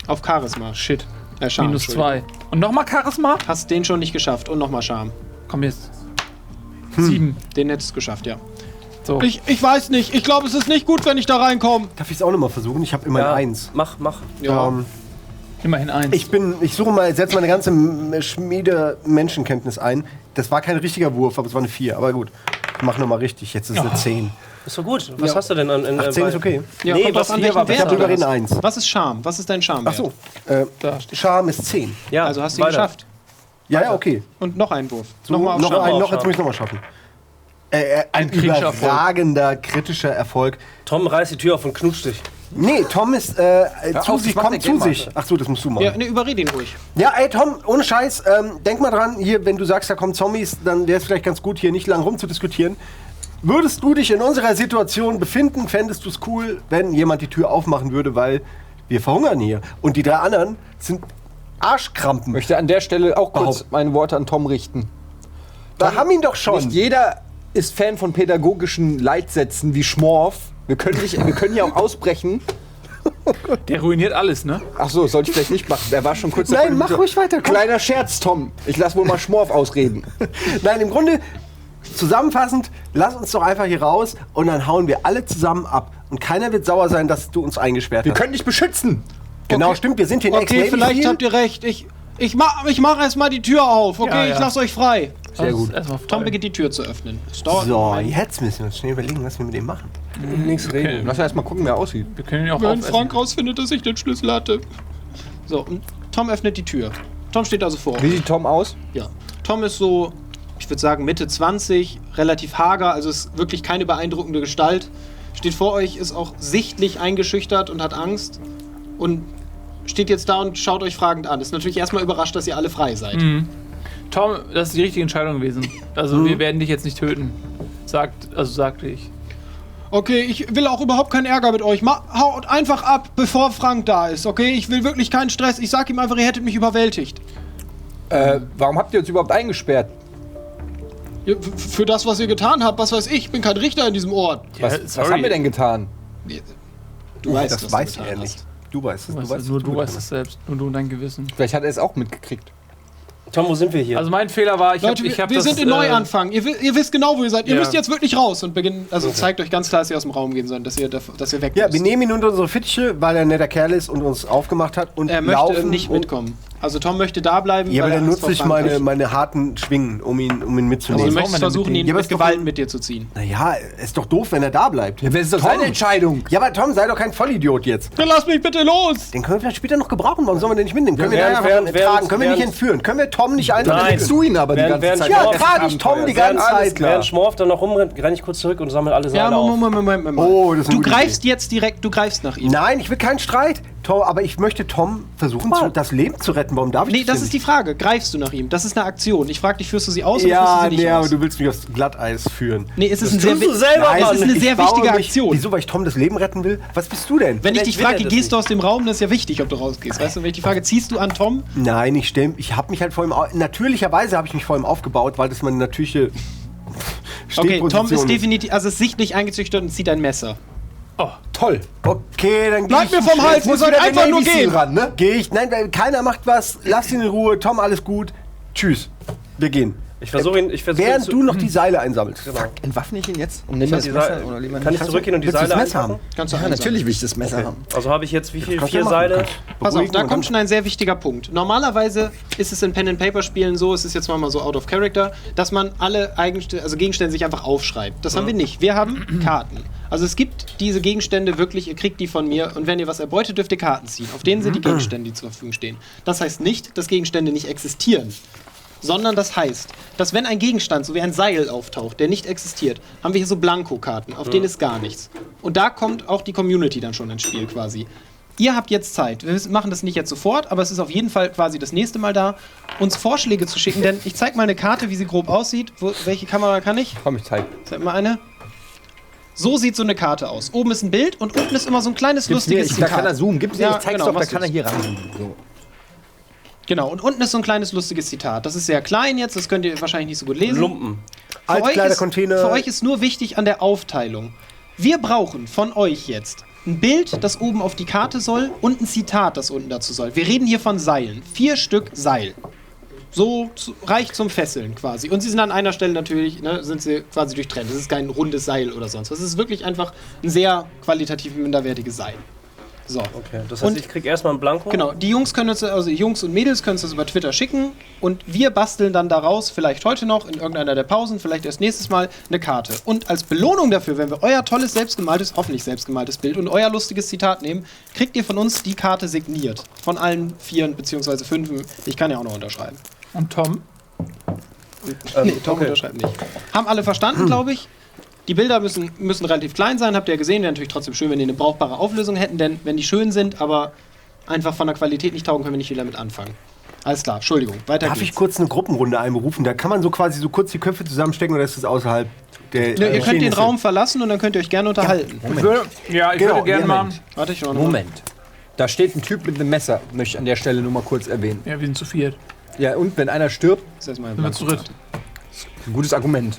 Auf Charisma. Shit. Charme, Minus Entschuldigung. 2. Und nochmal Charisma? Hast den schon nicht geschafft. Und nochmal Charme. Komm jetzt. 7. Den hättest du geschafft, ja. So. Ich weiß nicht. Ich glaube, es ist nicht gut, wenn ich da reinkomme. Darf ich es auch nochmal versuchen? Ich habe immerhin Ja, 1. Mach. Ja. Immerhin 1. Ich suche mal, setze meine ganze Schmiede-Menschenkenntnis ein. Das war kein richtiger Wurf, aber es war eine 4. Aber gut, ich mach nochmal richtig. Jetzt ist es eine 10. Ist doch gut. Was hast du denn an 10 ist okay. Ja, Nee, kommt was drauf an, hier welchen war- Wert Ich habe du Überreden hast. 1. Was ist Charme? Was ist dein Charme? Ach so, Da steht. Charme ist 10. Ja, Also hast du ihn weiter. geschafft. Ja, okay. Und noch einen Wurf. So, Nochmal auf noch Charme. einen, auf jetzt Charme. muss ich nochmal schaffen. Ein kritischer Erfolg. überragender kritischer Erfolg. Tom reißt die Tür auf und knutscht dich. Nee, Tom ist zu auf, sich, das macht kommt der zu Game sich. Master. Ach so, das musst du machen. Ja, ne, überrede ihn ruhig. Ja, ey Tom, ohne Scheiß, denk mal dran, hier, wenn du sagst, da kommen Zombies, dann wäre es vielleicht ganz gut, hier nicht lang rumzudiskutieren. Würdest du dich in unserer Situation befinden, fändest du es cool, wenn jemand die Tür aufmachen würde, weil wir verhungern hier. Und die 3 anderen sind Arschkrampen. Ich möchte an der Stelle auch kurz meine Worte an Tom richten. Da haben ihn doch Nicht schon. jeder ist Fan von pädagogischen Leitsätzen wie Schmorf. Wir können hier auch ausbrechen. Der ruiniert alles, ne? Ach so, sollte ich vielleicht nicht machen. Der war schon kurz Nein, davor. mach ruhig weiter, komm. Kleiner Scherz, Tom. Ich lass wohl mal Schmorf ausreden. Nein, im Grunde, zusammenfassend, lass uns doch einfach hier raus und dann hauen wir alle zusammen ab. Und keiner wird sauer sein, dass du uns eingesperrt Wir hast. können dich beschützen. Genau, stimmt, wir sind hier in Okay, Ex-Navy vielleicht Seal. habt ihr recht. Ich mach erstmal die Tür auf, okay? Ja, ja. Ich lass euch frei. Sehr gut. Erstmal frei. Tom beginnt die Tür zu öffnen. Es dauert einen So, Moment. jetzt müssen wir uns schnell überlegen, was wir mit dem machen. Nichts reden. Lass erst mal gucken, wer aussieht. Wir können ihn auch Wenn aufessen. Frank rausfindet, dass ich den Schlüssel hatte. So, und Tom öffnet die Tür. Tom steht also vor Wie euch. sieht Tom aus? Ja. Tom ist so, ich würde sagen, Mitte 20, relativ hager, also ist wirklich keine beeindruckende Gestalt. Steht vor euch, ist auch sichtlich eingeschüchtert und hat Angst. Und steht jetzt da und schaut euch fragend an. Ist natürlich erstmal überrascht, dass ihr alle frei seid. Tom, das ist die richtige Entscheidung gewesen. Also wir werden dich jetzt nicht töten. Sagte ich. Okay, ich will auch überhaupt keinen Ärger mit euch. Haut einfach ab, bevor Frank da ist, okay? Ich will wirklich keinen Stress. Ich sag ihm einfach, ihr hättet mich überwältigt. Warum habt ihr uns überhaupt eingesperrt? Ja, für das, was ihr getan habt, was weiß ich bin kein Richter in diesem Ort. Was haben wir denn getan? Du weißt, das was weiß du er getan nicht. hast. Du weißt es. Du weißt es selbst. Nur du und dein Gewissen. Vielleicht hat er es auch mitgekriegt. Tom, wo sind wir hier? Also mein Fehler war, Leute, ich hab wir das, sind in Neuanfang. Ihr wisst genau, wo ihr seid. Ihr Ja. müsst jetzt wirklich raus und beginnen. Also zeigt euch ganz klar, dass ihr aus dem Raum gehen sollt, dass ihr weg Ja, müsst. wir nehmen ihn unter unsere Fittiche, weil er ein netter Kerl ist und uns aufgemacht hat und Er möchte laufen nicht und- mitkommen. Also Tom möchte da bleiben. Ja, aber weil er dann Angst nutze ich vor Frank hat. meine harten Schwingen, um ihn Also du mitzunehmen. brauchen wir möchtest denn versuchen, mit ihn Ja, aber mit ist doch Gewalt ein- mit dir zu ziehen. Naja, ist doch doof, wenn er da bleibt. Ja, das ist doch Tom. seine Entscheidung. Ja, aber Tom, sei doch kein Vollidiot jetzt. Dann lass mich bitte los! Den können wir vielleicht später noch gebrauchen. Warum sollen wir den nicht mitnehmen? Können wir während- den einfach während- tragen? Können wir nicht während- entführen? Können wir Tom nicht einfach Nein. entführen? Willst du ihn aber die Während- ganze Zeit? während- Ja, Ja, trage ich Tom die ganze Zeit. Während Schmorf dann noch rumrennt, renne ich kurz zurück und sammle alle Seile Ja, auf. Moment. Oh, das ist eine Du gute greifst jetzt direkt, du greifst nach ihm. Nein, ich will keinen Streit. Tom, aber ich möchte Tom versuchen, das Leben zu retten. Warum darf ich Nee, das denn ist die Frage. Greifst du nach ihm? Das ist eine Aktion. Ich frage dich, führst du sie aus oder führst du Ja, sie nicht nee, aus? aber du willst mich aufs Glatteis führen. Nee, es ist, tust du selber, Nein, es ist eine ich sehr baue wichtige mich- Aktion. Wieso, weil ich Tom das Leben retten will? Was bist du denn? Wenn ich dich will er frage, das gehst du aus dem Raum, dann ist ja wichtig, ob du rausgehst. Weißt du, wenn ich die Frage, ziehst du an Tom? Nein, ich habe mich halt vor ihm natürlicherweise habe ich mich vor ihm aufgebaut, weil das meine natürliche Okay, Tom Stehposition ist definitiv, also ist sichtlich eingezüchtert und zieht ein Messer. Toll. Okay, dann Bleib mir vom Hals, ihr sollt einfach nur gehen. Ran, ne? Gehe ich. Nein, weil keiner macht was. Lass ihn in Ruhe. Tom, alles gut. Tschüss. Wir gehen. Ich versuche ihn Während zu... du noch die Seile einsammelst. Genau. Entwaffne ich ihn jetzt? Und Ich nimm hab das die Messer Seile- oder lieber Kann ich nicht? zurückgehen und die Willst du Seile das Messer einpacken? Kannst du Ja, einsammeln. natürlich will ich das Messer haben. Also habe ich jetzt wie viel? Kannst du 4 machen. Seile? Kannst Pass auf, beruhigen da und kommt dann- schon ein sehr wichtiger Punkt. Normalerweise ist es in Pen-and-Paper-Spielen so, es ist jetzt mal so out of character, dass man alle Gegenstände sich einfach aufschreibt. Das haben wir nicht. Wir haben Karten. Also es gibt diese Gegenstände wirklich, ihr kriegt die von mir und wenn ihr was erbeutet, dürft ihr Karten ziehen. Auf denen sind die Gegenstände, die zur Verfügung stehen. Das heißt nicht, dass Gegenstände nicht existieren, sondern das heißt, dass wenn ein Gegenstand, so wie ein Seil auftaucht, der nicht existiert, haben wir hier so Blankokarten, auf denen ist gar nichts. Und da kommt auch die Community dann schon ins Spiel quasi. Ihr habt jetzt Zeit, wir machen das nicht jetzt sofort, aber es ist auf jeden Fall quasi das nächste Mal da, uns Vorschläge zu schicken, denn ich zeig mal eine Karte, wie sie grob aussieht. Welche Kamera kann ich? Komm, ich zeig. Zeig mal eine. So sieht so eine Karte aus. Oben ist ein Bild und unten ist immer so ein kleines lustiges Da Zitat. kann er zoomen. Gib's mir, Ja, ich zeig's genau, doch, da machst kann er du's. hier ran. So. Genau, und unten ist so ein kleines lustiges Zitat. Das ist sehr klein jetzt, das könnt ihr wahrscheinlich nicht so gut lesen. Lumpen. Altkleidercontainer. Für euch ist nur wichtig an der Aufteilung. Wir brauchen von euch jetzt ein Bild, das oben auf die Karte soll und ein Zitat, das unten dazu soll. Wir reden hier von Seilen. 4 Stück Seil. So reicht zum Fesseln quasi. Und sie sind an einer Stelle natürlich, ne, sind sie quasi durchtrennt. Das ist kein rundes Seil oder sonst was. Es ist wirklich einfach ein sehr qualitativ minderwertiges Seil. So. Okay, das heißt, ich krieg erstmal ein Blanko. Genau, die Jungs können uns, also Jungs und Mädels können uns das über Twitter schicken und wir basteln dann daraus, vielleicht heute noch, in irgendeiner der Pausen, vielleicht erst nächstes Mal, eine Karte. Und als Belohnung dafür, wenn wir euer tolles, selbstgemaltes, hoffentlich selbstgemaltes Bild und euer lustiges Zitat nehmen, kriegt ihr von uns die Karte signiert. Von allen 4 bzw. 5. Ich kann ja auch noch unterschreiben. Und Tom? Nee, Tom unterschreibt nicht. Haben alle verstanden, glaube ich. Die Bilder müssen relativ klein sein, habt ihr ja gesehen. Wäre natürlich trotzdem schön, wenn die eine brauchbare Auflösung hätten, denn wenn die schön sind, aber einfach von der Qualität nicht taugen, können wir nicht viel damit anfangen. Alles klar, Entschuldigung, weiter Darf geht's. ich kurz eine Gruppenrunde einberufen? Da kann man so quasi so kurz die Köpfe zusammenstecken oder ist das außerhalb der Ne, ihr könnt den Geschehnisse? Raum verlassen und dann könnt ihr euch gerne unterhalten. Ich würde gerne mal. Warte, ich noch mal. Moment. Da steht ein Typ mit einem Messer, möchte ich an der Stelle nur mal kurz erwähnen. Ja, wir sind zu viert. Ja, und wenn einer stirbt, Das ist jetzt mal Sind wir zu dritt. ein gutes Argument.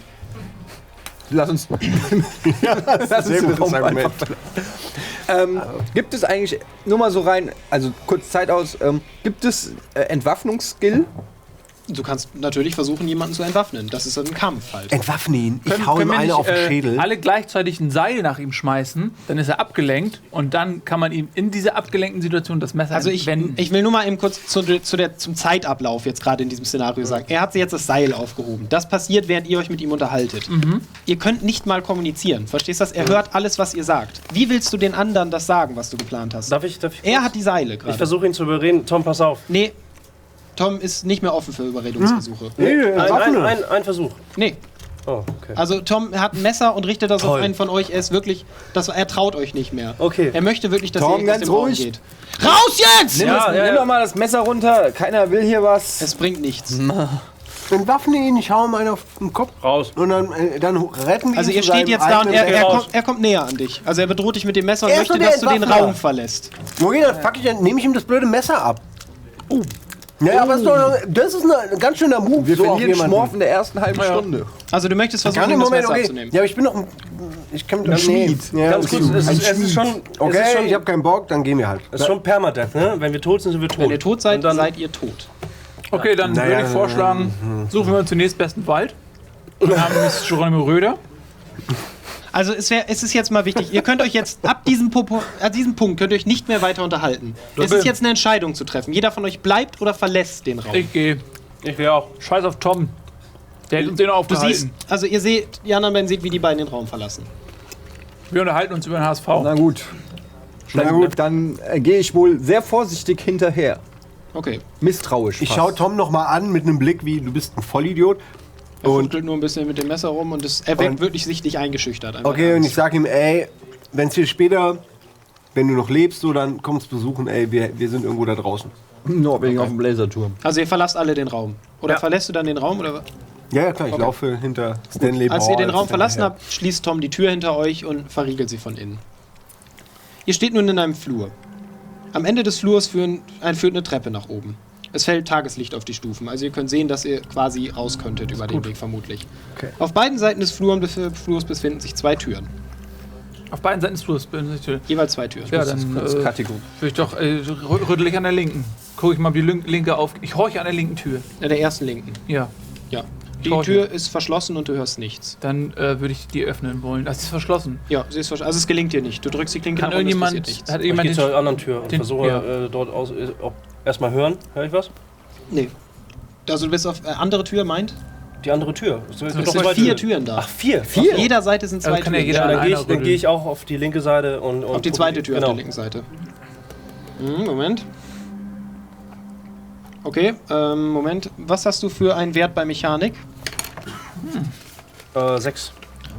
Lass uns, lass sehr den gutes Raum Argument. einfach gibt es eigentlich, nur mal so rein, also kurz Zeit aus, gibt es Entwaffnungsskill? Du kannst natürlich versuchen, jemanden zu entwaffnen. Das ist ein Kampf halt. Entwaffne ihn. Ich Können- hau ihm können wir eine nicht, auf den Schädel. alle gleichzeitig ein Seil nach ihm schmeißen, dann ist er abgelenkt und dann kann man ihm in dieser abgelenkten Situation das Messer Also ich wenden. will nur mal eben kurz zum Zeitablauf jetzt gerade in diesem Szenario sagen. Er hat jetzt das Seil aufgehoben. Das passiert, während ihr euch mit ihm unterhaltet. Ihr könnt nicht mal kommunizieren. Verstehst du das? Er hört alles, was ihr sagt. Wie willst du den anderen das sagen, was du geplant hast? Darf ich Er hat die Seile Ich gerade. versuche ihn zu überreden. Tom, pass auf. Nee, Tom ist nicht mehr offen für Überredungsversuche. Ein Versuch. Nee. Oh, okay. Also Tom hat ein Messer und richtet das Toll. auf einen von euch. Er ist wirklich, er traut euch nicht mehr. Okay. Er möchte wirklich, dass Tom, ihr aus ganz dem Raum ruhig. geht. Raus jetzt! Nimm, nimm doch mal das Messer runter, keiner will hier was. Es bringt nichts. Entwaffne ihn, ich hau ihm einen auf den Kopf. Raus. Und dann retten wir Also ihn ihr zu steht seinem jetzt da und eigenen- er kommt näher an dich. Also er bedroht dich mit dem Messer und Er ist möchte, nur der dass du den Entwaffner. Raum verlässt. Okay, dann fuck ich, dann nehme ich ihm das blöde Messer ab. Ja, aber das ist ein ganz schöner Move. Wir so auf verlieren jemanden. Schmorf in der ersten halben Stunde. Also du möchtest Kann versuchen, im ihm das Moment, Messer okay. abzunehmen. Ja, aber ich bin noch ich kann Ein Schmied. Ja, Ganz kurz, es ist schon, Okay, es ist schon, ich habe keinen Bock, dann gehen wir halt. es ist schon Permadeath, ne? Wenn wir tot sind, sind wir tot. Wenn ihr tot seid, Und dann, seid ihr tot. Okay, dann Naja, würde ich vorschlagen, suchen wir uns den nächstbesten Wald. Wir haben Mrs. Geronimo Röder. Also es ist jetzt mal wichtig, ihr könnt euch jetzt ab diesem Punkt könnt ihr euch nicht mehr weiter unterhalten. Es ist jetzt eine Entscheidung zu treffen. Jeder von euch bleibt oder verlässt den Raum. Ich gehe. Ich will auch. Scheiß auf Tom. Der hat uns den Du aufgehalten. siehst, also ihr seht, die anderen beiden seht, wie die beiden den Raum verlassen. Wir unterhalten uns über den HSV. Na gut. Dann gehe ich wohl sehr vorsichtig hinterher. Okay. Misstrauisch. Ich fast. schaue Tom noch mal an mit einem Blick wie, du bist ein Vollidiot. Er Und fuchtelt nur ein bisschen mit dem Messer rum und er wirkt wirklich sichtlich eingeschüchtert. Einfach okay, und Angst. ich sag ihm, ey, wenn es hier später, wenn du noch lebst, so, dann komm uns besuchen, ey, wir sind irgendwo da draußen. Norwegen auf dem Laserturm. Also ihr verlasst alle den Raum. Oder verlässt du dann den Raum? Oder? Ja, ja, klar, ich laufe hinter Stanley Als ihr den Ball Raum verlassen hinterher. habt, schließt Tom die Tür hinter euch und verriegelt sie von innen. Ihr steht nun in einem Flur. Am Ende des Flurs führt eine Treppe nach oben. Es fällt Tageslicht auf die Stufen, also ihr könnt sehen, dass ihr quasi raus könntet über den Weg vermutlich. Okay. Auf beiden Seiten des Flurs befinden sich 2 Türen. Auf beiden Seiten des Flurs. Jeweils 2 Türen. Ja, dann Kategorie. würde ich doch rüttel ich an der linken. Gucke ich mal, ob die linke auf. Ich horche an der linken Tür. Der ersten linken. Ja. Ja. Die Horche. Tür ist verschlossen und du hörst nichts. Dann würde ich die öffnen wollen. Das ist verschlossen. Ja, sie ist verschlossen. Also es gelingt dir nicht. Du drückst die Klinke Kann nach unten, es irgendjemand. passiert nichts. Hat Ich jemand gehe zur anderen Tür und den- versuche ja. dort erstmal hören. Hör ich was? Nee. Also du bist auf andere Tür, meint? Die andere Tür. Es sind 4 Türen da. Ach, 4? Auf jeder Seite sind 2 kann ja Türen. jeder Ja, an dann gehe ich auch auf die linke Seite und Auf die zweite Tür genau. auf der linken Seite. Moment. Okay, Moment. Was hast du für einen Wert bei Mechanik? 6.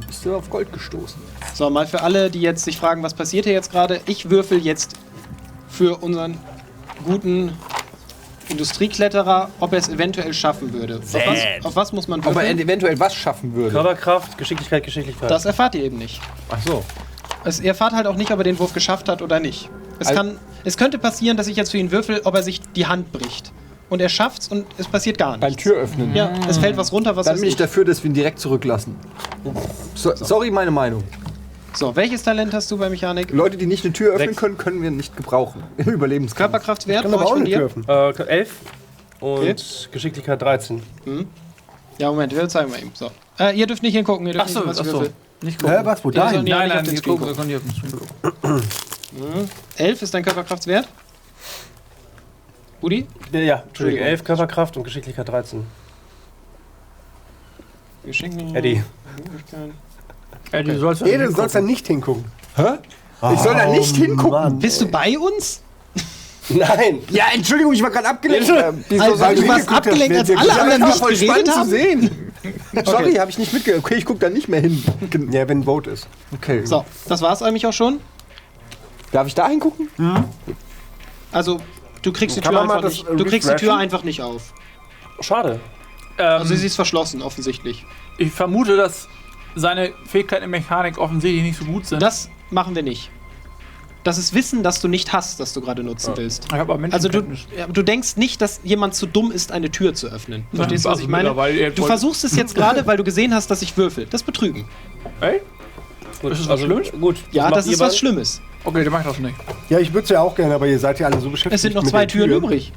Bist du auf Gold gestoßen? So, mal für alle, die jetzt sich fragen, was passiert hier jetzt gerade. Ich würfel jetzt für unseren guten Industriekletterer, ob er es eventuell schaffen würde. Auf was muss man Ob er würfeln? eventuell was schaffen würde. Körperkraft, Geschicklichkeit, Geschicklichkeit. Das erfahrt ihr eben nicht. Ach so. Ihr erfahrt halt auch nicht, ob er den Wurf geschafft hat oder nicht. Es könnte passieren, dass ich jetzt für ihn würfel, ob er sich die Hand bricht. Und er schafft's und es passiert gar Beim nichts. Türöffnen. Ja, es fällt was runter, was Dann weiß bin ich ich. dafür, dass wir ihn direkt zurücklassen. Sorry, meine Meinung. So, welches Talent hast du bei Mechanik? Leute, die nicht eine Tür öffnen 6. können, können wir nicht gebrauchen. Im Überlebenskampf. Körperkraftwert, Kann brauch aber ich auch von eine Tür dir? öffnen. 11 und Okay. Geschicklichkeit 13. Ja, Moment, wir zeigen mal eben. So. Ihr dürft nicht hingucken, ihr dürft nicht, was ich würfel. Nicht gucken. Hä, was? Wo Ja, da so hin? nicht Nein, auf nein, den wir Screen gucken, wir können nicht auf den Screen gucken. 11 ist dein Körperkraftswert? Udi? Ja, Entschuldigung, Entschuldigung. 11 Körperkraft und Geschicklichkeit 13. Wir schenken Eddie. Du sollst Du sollst da nicht hingucken. Ich soll da nicht hingucken. Mann. Bist du bei uns? Nein! Ja, Entschuldigung, ich war gerade abgelenkt. Wieso Also, sag du ich warst geguckt, abgelenkt, als wer- alle wer- anderen war nicht voll geredet spannend zu haben. sehen. Sorry, habe ich nicht mitgekriegt. Okay, ich guck da nicht mehr hin. Ja, wenn ein Vote ist. Okay. So, das war's eigentlich auch schon. Darf ich da hingucken? Also, du kriegst die Kann Tür man mal einfach das nicht. Du kriegst die Tür refreshen? einfach nicht auf. Schade. Also sie ist verschlossen, offensichtlich. Ich vermute, dass seine Fähigkeiten in Mechanik offensichtlich nicht so gut sind. Das machen wir nicht. Das ist Wissen, das du nicht hast, das du gerade nutzen willst. Ich habe aber Also Menschenkenntnis. du denkst nicht, dass jemand zu dumm ist, eine Tür zu öffnen. Verstehst du, was also ich meine? mittlerweile eher Du voll- versuchst es jetzt gerade, weil du gesehen hast, dass ich würfel. Das ist Betrügen. Ey? Gut, Ist das was Schlimmes? Gut. Ja, macht das ihr ist was beide? Schlimmes. Okay, dann mach ich das nicht. Ja, ich würde es ja auch gerne, aber ihr seid ja alle so beschäftigt. Es sind noch mit 2 der Türen Tür. übrig.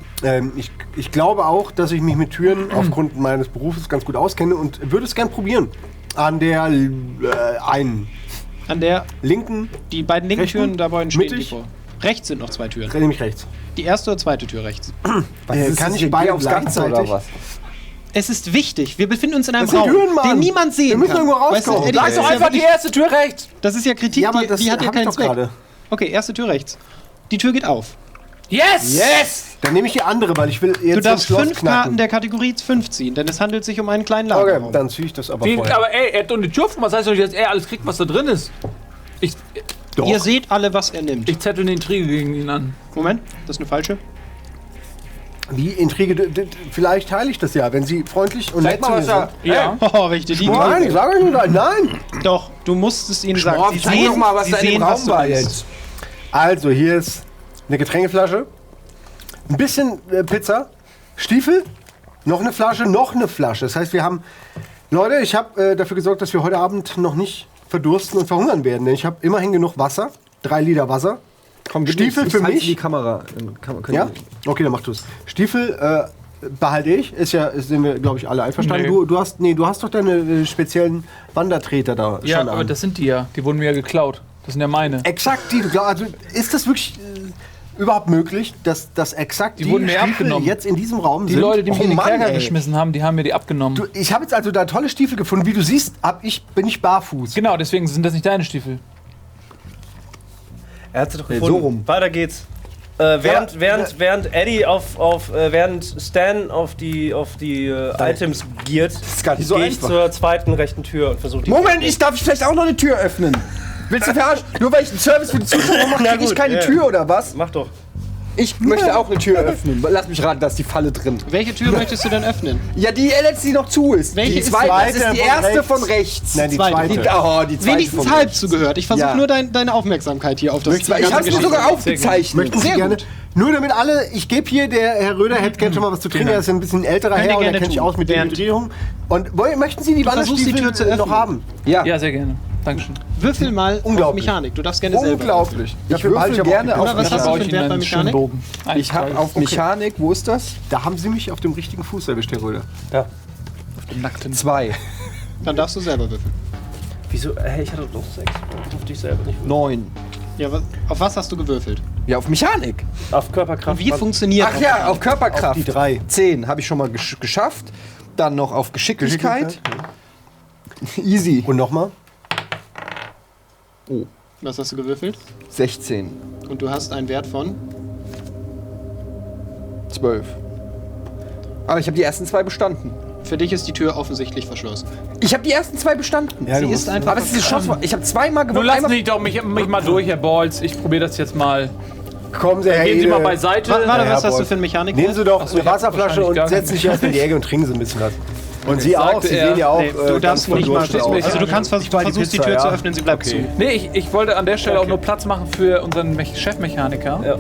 Ich glaube auch, dass ich mich mit Türen aufgrund meines Berufes ganz gut auskenne und würde es gern probieren. An der einen An der, linken, die beiden linken Rechten? Türen, da beiden stehen die Mittig? vor. Rechts sind noch 2 Türen. nämlich rechts. Die erste oder zweite Tür rechts. Kann ich Geh beide aufs Ganze gleichzeitig? oder was? Es ist wichtig. Wir befinden uns in einem Das sind Raum, Türen, Mann. den niemand sehen Wir müssen kann. irgendwo Weißt du, rauskommen. Eddie, Sag das doch ist ja Einfach die wirklich- erste Tür rechts! Das ist ja Kritik, Ja, aber die das hat ja hab ich keinen doch Zweck. gerade. Okay, erste Tür rechts. Die Tür geht auf. Yes! Yes! Dann nehme ich die andere, weil ich will jetzt Du darfst das Schloss 5 Karten knacken. der Kategorie 5 ziehen, denn es handelt sich um einen kleinen Okay, Lagerraum. dann ziehe ich das aber Wie, vorher. aber ey, er hat doch eine Tür aufgemacht. Das heißt doch nicht, dass er alles kriegt, was da drin ist. Ich Ihr seht alle, was er nimmt. zettel eine Intrige gegen ihn an. Moment, das ist eine falsche. Wie Intrige, vielleicht teile ich das ja, wenn sie freundlich und nett zu mir sind. Ja. Oh, wenn ich dir die Nein, ich gebe. sage euch nur nein. Doch, du musst es ihnen sagen. Sie zeig sehen, doch mal, was sie da in dem sehen, Raum was du war nimmst. jetzt. Also, hier ist eine Getränkeflasche, ein bisschen Pizza, Stiefel, noch eine Flasche. Das heißt, wir haben... Leute, ich habe dafür gesorgt, dass wir heute Abend noch nicht verdursten und verhungern werden. Denn ich habe immerhin genug Wasser, 3 Liter Wasser. Komm, gib Stiefel mir- für ich halte mich? die Kamera. Dann können Ja? Okay, dann mach du es. Stiefel behalte ich. Sind wir, glaube ich, alle einverstanden. Nee. Du hast doch deine speziellen Wandertreter da Ja, schon aber an. das sind die ja. Die wurden mir ja geklaut. Das sind ja meine. Exakt die, also ist das wirklich überhaupt möglich, dass das exakt Die wurden mir Stiefel abgenommen. jetzt in diesem Raum Die sind? Leute, die mich in den Kerker ey. geschmissen haben, die haben mir die abgenommen. Du, ich habe jetzt also da tolle Stiefel gefunden. Wie du siehst, bin ich barfuß. Genau, deswegen sind das nicht deine Stiefel. Er hat sie doch Nee, gefunden. so rum. Weiter geht's. Während Eddie während Stan auf die Items giert, ist gar nicht so gehe ich einfach. zur zweiten rechten Tür und versuche die Moment, darf ich vielleicht auch noch eine Tür öffnen? Willst du verarschen? Nur weil ich einen Service für die Zuschauer mache, Na krieg ich gut, keine ja. Tür oder was? Mach doch. Ich möchte auch eine Tür öffnen. Lass mich raten, da ist die Falle drin. Welche Tür möchtest du denn öffnen? Ja, die letzte, die noch zu ist. Welche die ist zweite, das zweite ist die von erste rechts? von rechts. Nein, die Zweite. zweite. die zweite Wenigstens von halb rechts. zugehört. Ich versuche Ja. nur deine Aufmerksamkeit hier auf das Möchtest du- Ich ganze hab's mir Geschichte. sogar aufgezeichnet. Möchten Sie Sehr gerne? gut. Nur damit alle, ich gebe hier, der Herr Röder hätte gerne schon mal was zu trinken, er ist ein bisschen älterer Könnt ihr Herr und er gerne kennt sich tun. aus mit Während- Dehydrierung. Und möchten Sie die versuchst, die Tür zu Wanderstiefel noch öffnen. haben? Ja, Ja, sehr gerne. Dankeschön. Würfel mal auf Unglaublich. Mechanik. Du darfst gerne selber. Unglaublich. ich würfel gerne Oder auf was hast du Mechanik. für einen Wert bei einen schönen Mechanik? Bogen. Ich habe auf Mechanik, wo ist das? Da haben Sie mich auf dem richtigen Fuß erwischt, Herr Röder. Ja. auf dem nackten 2. Dann darfst du selber würfeln. Wieso? Ich hatte doch 6. Ich durfte ich selber nicht. 9. Ja, auf was hast du gewürfelt? Ja, auf Mechanik. Auf Körperkraft. Wie funktioniert Ach ja, auf Körperkraft. Auf die 3. 10 habe ich schon mal geschafft. Dann noch auf Geschicklichkeit. Easy. Und nochmal? Oh, Was hast du gewürfelt? 16, Und du hast einen Wert von? 12. Aber ich habe die ersten 2 bestanden. Für dich ist die Tür offensichtlich verschlossen. Ich habe die ersten 2 bestanden. Ja, Sie ist einfach. Aber es ist diese Chance. Ich habe zweimal Nun gewonnen. lassen Sie doch mich mal durch, Herr Balls. Ich probiere das jetzt mal. Kommen Sie, Herr Gehen Sie Ede. mal beiseite. Warte, Ja, was hast Boss. du für eine Mechanik? Nehmen Sie doch Ach so, eine ich hab Wasserflasche wahrscheinlich und gar setzen sich erst in die Ecke und trinken Sie ein bisschen was. Und Sie sagte auch, Sie er, sehen ja auch. Nee, du darfst nicht mal. verdurstet aus. Also du kannst Ich war die versuchst die Pizza, Tür zu ja. öffnen, sie bleibt Okay. zu. Nee, ich wollte an der Stelle auch nur Platz machen für unseren Chefmechaniker. Ja.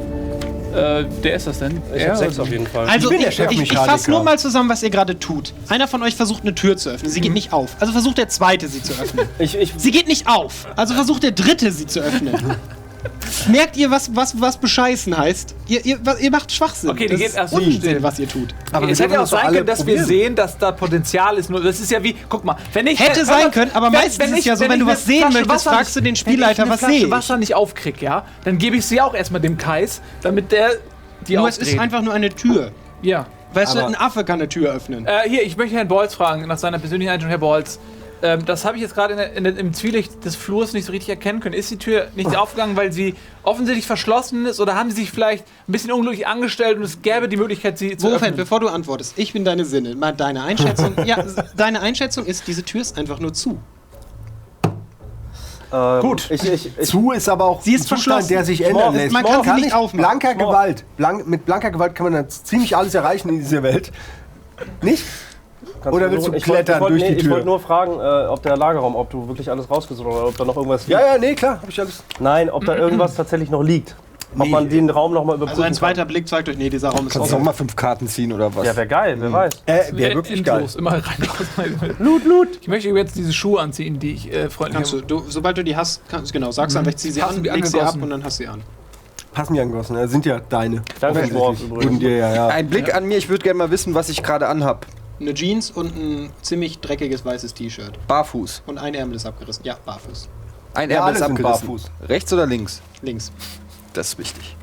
Der ist das denn? Ich habe 6 auf jeden Fall. Also bin der ich Chefmechaniker. fasse nur mal zusammen, was ihr gerade tut. Einer von euch versucht eine Tür zu öffnen, sie geht nicht auf. Also versucht der zweite sie zu öffnen. Sie geht nicht auf. Also versucht der dritte sie zu öffnen. Merkt ihr, was bescheißen heißt? Ihr macht Schwachsinn. Okay, die das geht ist erst so Unsinn, still. was ihr tut. Aber Es wir hätte ja dürfen auch das doch sein alle können, dass wir probieren. sehen, dass da Potenzial ist. Nur das ist ja wie, guck mal, wenn ich Hätte sein können, aber meistens ist es ja so, wenn du was sehen möchtest, fragst du den Spielleiter, was Wenn ich sehe eine Flasche ich. Wasser nicht aufkrieg, ja, dann gebe ich sie auch erstmal dem Kais, damit der die Nur es aufdreht. ist einfach nur eine Tür. Ja. Weißt du, Aber- ein Affe kann eine Tür öffnen. Hier, ich möchte Herrn Balls fragen, nach seiner persönlichen Einstellung, Herr Balls. Das habe ich jetzt gerade im Zwielicht des Flurs nicht so richtig erkennen können. Ist die Tür nicht aufgegangen, weil sie offensichtlich verschlossen ist, oder haben sie sich vielleicht ein bisschen unglücklich angestellt und es gäbe die Möglichkeit, sie zu Wofan, öffnen? bevor du antwortest, ich bin deine Sinne. Mal deine Einschätzung. Ja, deine Einschätzung ist, diese Tür ist einfach nur zu. Gut. Ich Zu ist aber auch Sie ist ein Zustand, verschlossen. der sich ändern lässt. Man kann sie nicht aufmachen. Blanker Gewalt. Mit blanker Gewalt kann man dann ziemlich alles erreichen in dieser Welt. Nicht? Oder willst du klettern durch die Ich Tür? wollte nur fragen, ob der Lagerraum, ob du wirklich alles rausgesucht hast oder ob da noch irgendwas liegt. Ja, nee, klar, hab ich alles. Nein, ob da irgendwas tatsächlich noch liegt. Ob man den Raum noch mal überprüfen Also ein kann. zweiter Blick zeigt euch, nee, dieser Raum ist Kannst du offen. noch mal 5 Karten ziehen oder was? Ja, wäre geil, wer weiß. Wäre wirklich geil. Endlos, immer rein, raus. Loot. Ich möchte jetzt diese Schuhe anziehen, die ich freundlich Kannst du, sobald du die hast, genau, sagst einfach, ich zieh sie Hast an, du die leg sie ab angegossen? und dann hast du sie an. Passen die angegossen, das sind ja deine. Danke, Offensichtlich. Dwarf, übrigens. Wurden dir ja. Ein Blick an mir, ich würde gerne mal wissen, was ich gerade anhab. Eine Jeans und ein ziemlich dreckiges weißes T-Shirt. Barfuß. Und ein Ärmel ist abgerissen. Ja, barfuß. Ein Ja, Ärmel alle ist sind abgerissen. barfuß. Rechts oder links? Links. Das ist wichtig.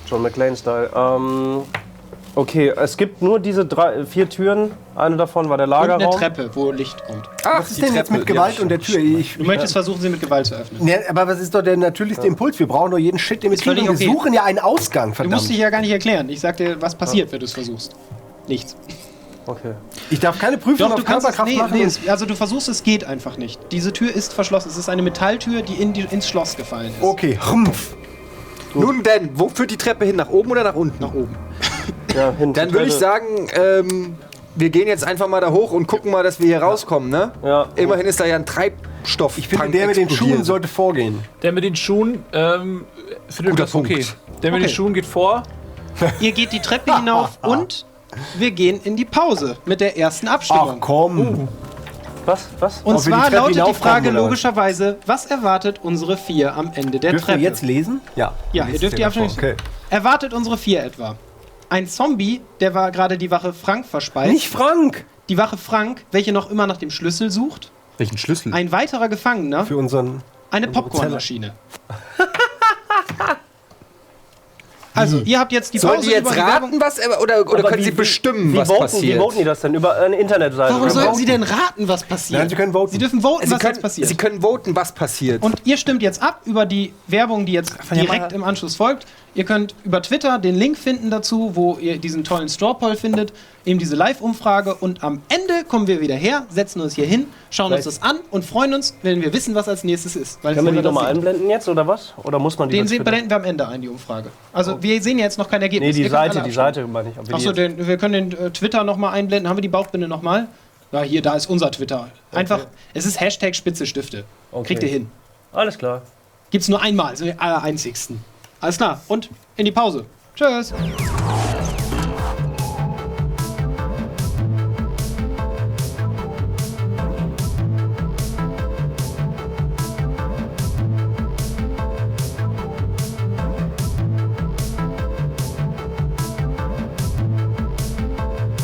John McClane-Style. Okay, es gibt nur diese 4 Türen. Eine davon war der Und eine Lagerraum. Treppe, wo Licht kommt. Ach, Was ist denn jetzt mit Gewalt und der Tür? Du möchtest versuchen, sie mit Gewalt zu öffnen. Nee, aber was ist doch der natürlichste Impuls? Wir brauchen doch jeden Shit, den wir kriegen. völlig Wir okay. suchen ja einen Ausgang, Du verdammt. musst dich ja gar nicht erklären. Ich sag dir, was passiert, wenn du es versuchst. Nichts. Okay. Ich darf keine Prüfung Doch, auf du kannst es, Körperkraft machen. also du versuchst, es geht einfach nicht. Diese Tür ist verschlossen. Es ist eine Metalltür, die ins Schloss gefallen ist. Okay, Humpf. Nun denn, wo führt die Treppe hin? Nach oben oder nach unten? Nach oben. Ja, hin Dann zur würde ich Treppe. sagen, wir gehen jetzt einfach mal da hoch und gucken mal, dass wir hier rauskommen, ne? Ja. Immerhin ist da ja ein Treibstoff. Ich finde, der mit den Schuhen sollte vorgehen. Der mit den Schuhen, findet Guter das okay. Punkt. Der mit den Okay. Schuhen geht vor. Ihr geht die Treppe hinauf und wir gehen in die Pause mit der ersten Ach Abstimmung. komm. Was? Und Ob wir die zwar Treppe lautet die hinaufkommen, Frage oder was? logischerweise, was erwartet unsere 4 am Ende der Dürfen wir Treppe? jetzt lesen? Ja. Ja, Lest ihr dürft es die ja Abstimmung. vor. Okay. Erwartet unsere 4 etwa? Ein Zombie, der war gerade die Wache Frank verspeist. Nicht Frank! Die Wache Frank, welche noch immer nach dem Schlüssel sucht. Welchen Schlüssel? Ein weiterer Gefangener. Für unseren. Eine Popcornmaschine. Also, ihr habt jetzt die Sollen Pause die jetzt über die Werbung. raten, was oder Aber können sie bestimmen, was Wie passiert? voten die das denn? Über eine Internetseite? Warum oder sollen voten? sie denn raten, was passiert? Nein, sie können voten. Sie dürfen voten, Sie was jetzt können, passiert. sie können voten, was passiert. Und ihr stimmt jetzt ab über die Werbung, die jetzt direkt im Anschluss folgt. Ihr könnt über Twitter den Link finden dazu, wo ihr diesen tollen Straw Poll findet, eben diese Live-Umfrage. Und am Ende kommen wir wieder her, setzen uns hier hin, schauen uns das an und freuen uns, wenn wir wissen, was als nächstes ist. Weil Können wir die das nochmal sehen. einblenden jetzt oder was? Oder muss man die Den jetzt bitte- blenden wir am Ende ein, die Umfrage. Also wir sehen ja jetzt noch kein Nee, Ergebnis. die Ihr könnt alle Seite abstimmen. meine ich. Ob wir die Achso, jetzt- wir können den Twitter nochmal einblenden. Haben wir die Bauchbinde nochmal? Ja, hier, da ist unser Twitter. Einfach, es ist Hashtag Spitze Stifte. Okay. Kriegt ihr hin. Alles klar. Gibt's nur einmal, sind wir aller einzigsten. Alles klar, und in die Pause. Tschüss.